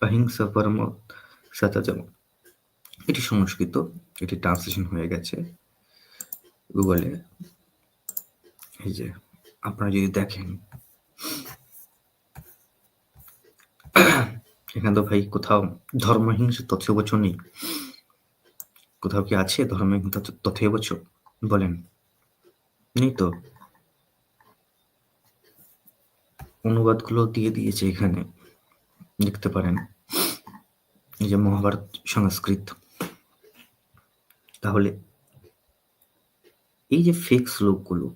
অহিংসা পরম সত্যম, এটি সংস্কৃত, এটি ট্রান্সলেশন হয়ে গেছে গুগলে। এই যে আপনারা যদি দেখেন, এখানে তো ভাই কোথাও ধর্মহিংসা তথ্যবচ নেই। কোথাও কি আছে ধর্মহিংসা তথ্যবচ? বলেন, নেই তো। অনুবাদগুলো দিয়ে দিয়েছে, এখানে দেখতে পারেন, এই যে মহাভারত সংস্কৃত। তাহলে এই যে ফেক শ্লোকগুলো,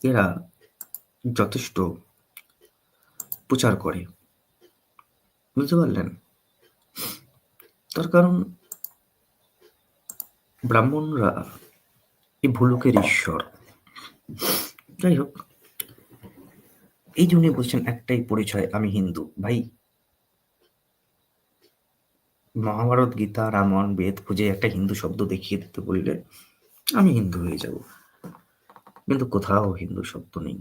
এরা যথেষ্ট প্রচার করে, বুঝতে পারলেন? তার কারণ ব্রাহ্মণরা এই ভুলুকের ঈশ্বর। যাই হোক, এই জন্য বলছেন একটাই পরিচয়, আমি হিন্দু। ভাই, মহাভারত, গীতা, রামায়ণ, বেদ খুঁজে একটা হিন্দু শব্দ দেখিয়ে দিতে বললে আমি হিন্দু হয়ে যাব, কিন্তু কোথাও হিন্দু শব্দ নেই।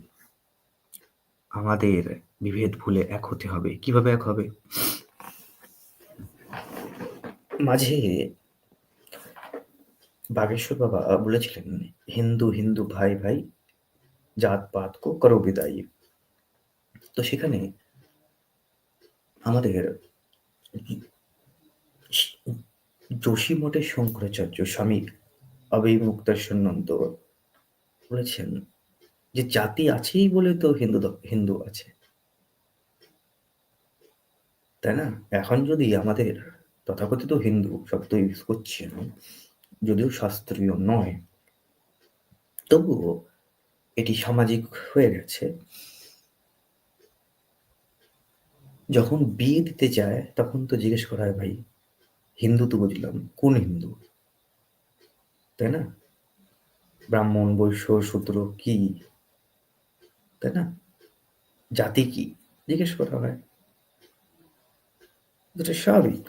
আমাদের বিভেদ ভুলে এক হতে হবে। কিভাবে এক হবে? মাঝে বাগেশ্বর বাবা বলেছিলেন, হিন্দু হিন্দু ভাই ভাই, জাত পাত কো করো বিদায়। তো সেখানে আমাদের যোশী মঠের শঙ্করাচার্য স্বামী অবিমুক্তেশ্বরানন্দ বলেছেন যে জাতি আছেই বলে তো হিন্দু আছে, তাই না? এখন যদি আমাদের তথাকথিত হিন্দু শব্দ ইউজ করছেন, যদিও শাস্ত্রীয় নয়, তবুও এটি সামাজিক হয়ে গেছে। যখন বিয়ে দিতে যায় তখন তো জিজ্ঞেস করা হয়, ভাই হিন্দু তো বুঝলাম, কোন হিন্দু, তাই না? ব্রাহ্মণ, বৈশ্য, শূদ্র কি, তাই না? জাতি কি জিজ্ঞেস করা হয়, এটা স্বাভাবিক।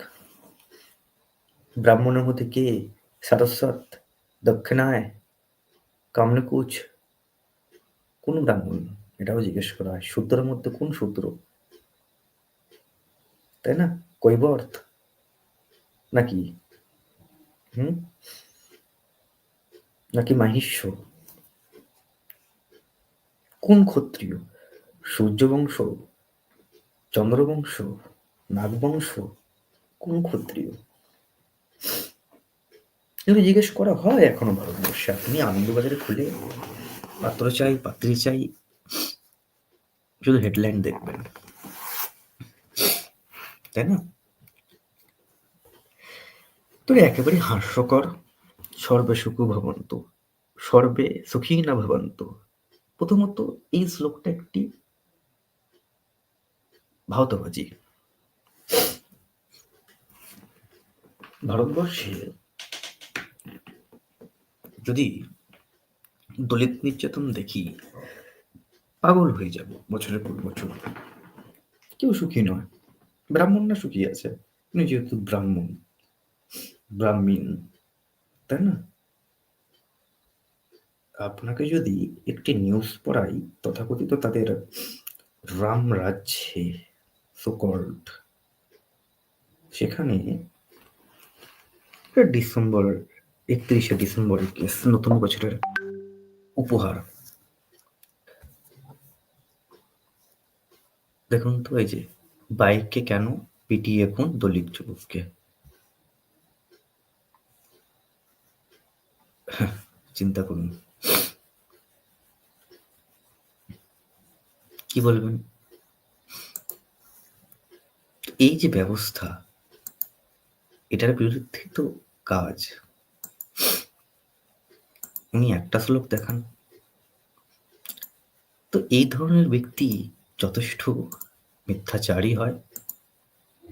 ব্রাহ্মণের মধ্যে কে সারস্বত, দক্ষিণায়, কামনকুচ, কোন ব্রাহ্মণ, এটাও জিজ্ঞেস করা হয়। শূদ্রের মধ্যে কোন শূদ্র, তাই না? কৈবর্ত নাকি নাকি মাহিষ্য, কোন ক্ষত্রিয়, সূর্যবংশ, চন্দ্রবংশ, নাগবংশ, কোন ক্ষত্রিয়, এগুলো জিজ্ঞেস করা হয় এখনো ভারতবর্ষে। আপনি আনন্দবাজারে খুলে পাত্র চাই, পাত্রী চাই, শুধু হেডলাইন দেখবেন, তাই না? তো একেবারে হাস্যকর। সর্বে সুখী ভবন্তু, সর্বে সুখী না ভবন্তু। প্রথমত এই শ্লোকটা একটি ভাওতাবাজি। ভারতবর্ষে যদি দলিত নির্যাতন দেখি পাগল হয়ে যাব বছরের পর বছর। কেউ সুখী নয়, ব্রাহ্মণরা সুখী আছে, উনি যেহেতু ব্রাহ্মীণ, তাই না? আপনাকে যদি একটি নিউজ পড়াই তথাকথিত তাদের রাম রাজ্যে সোকল্ড, সেখানে ডিসেম্বর 31শে ডিসেম্বরের কেস, নতুন বছরের উপহার। দেখুন তো, এই যে বাইককে কেন পিটিয়ে কোন দলিত যুবককে, চিন্তা করুন, কি বলবেন? এই যে ব্যবস্থা, এটার বিরুদ্ধে তো কাজ। উনি একটা শ্লোক দেখান। তো এই ধরনের ব্যক্তি যথেষ্ট মিথ্যাচারী হয়,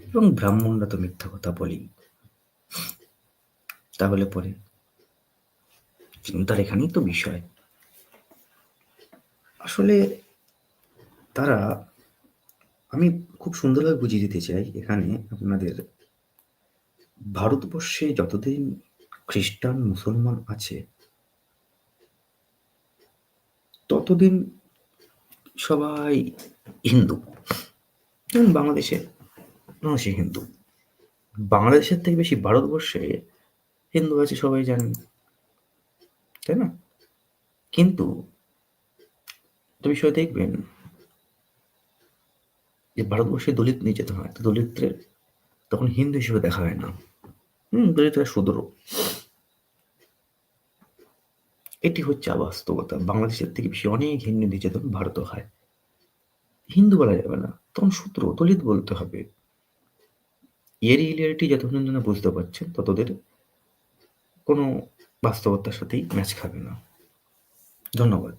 এবং ব্রাহ্মণরা তো মিথ্যা কথা বলি। তাহলে পরে চিন্তার এখানেই তো বিষয়। আসলে তারা, আমি খুব সুন্দরভাবে বুঝিয়ে দিতে চাই এখানে আপনাদের, ভারতবর্ষে যতদিন খ্রিস্টান মুসলমান আছে ততদিন সবাই হিন্দু। যেমন বাংলাদেশে হিন্দু, বাংলাদেশের থেকে বেশি ভারতবর্ষে হিন্দু আছে, সবাই জানেন, তাই না? কিন্তু একটা বিষয় দেখবেন যে ভারতবর্ষে দলিত নির্যাতন হয়, তো দলিতদের তখন হিন্দু হিসেবে দেখা হয় না। দলিতরা শূদ্র। এটি হচ্ছে বাস্তবতা। বাংলাদেশের থেকে বেশি অনেক হিন্দু নির্যাতন ভারতে হয়। হিন্দু বলা যাবে না, তখন শূদ্র, দলিত বলতে হবে। এর রিয়েলিটি যতক্ষণ না বুঝতে পারছেন ততদের কোনো বাস্তবতার সাথেই ম্যাচ খাবে না। ধন্যবাদ।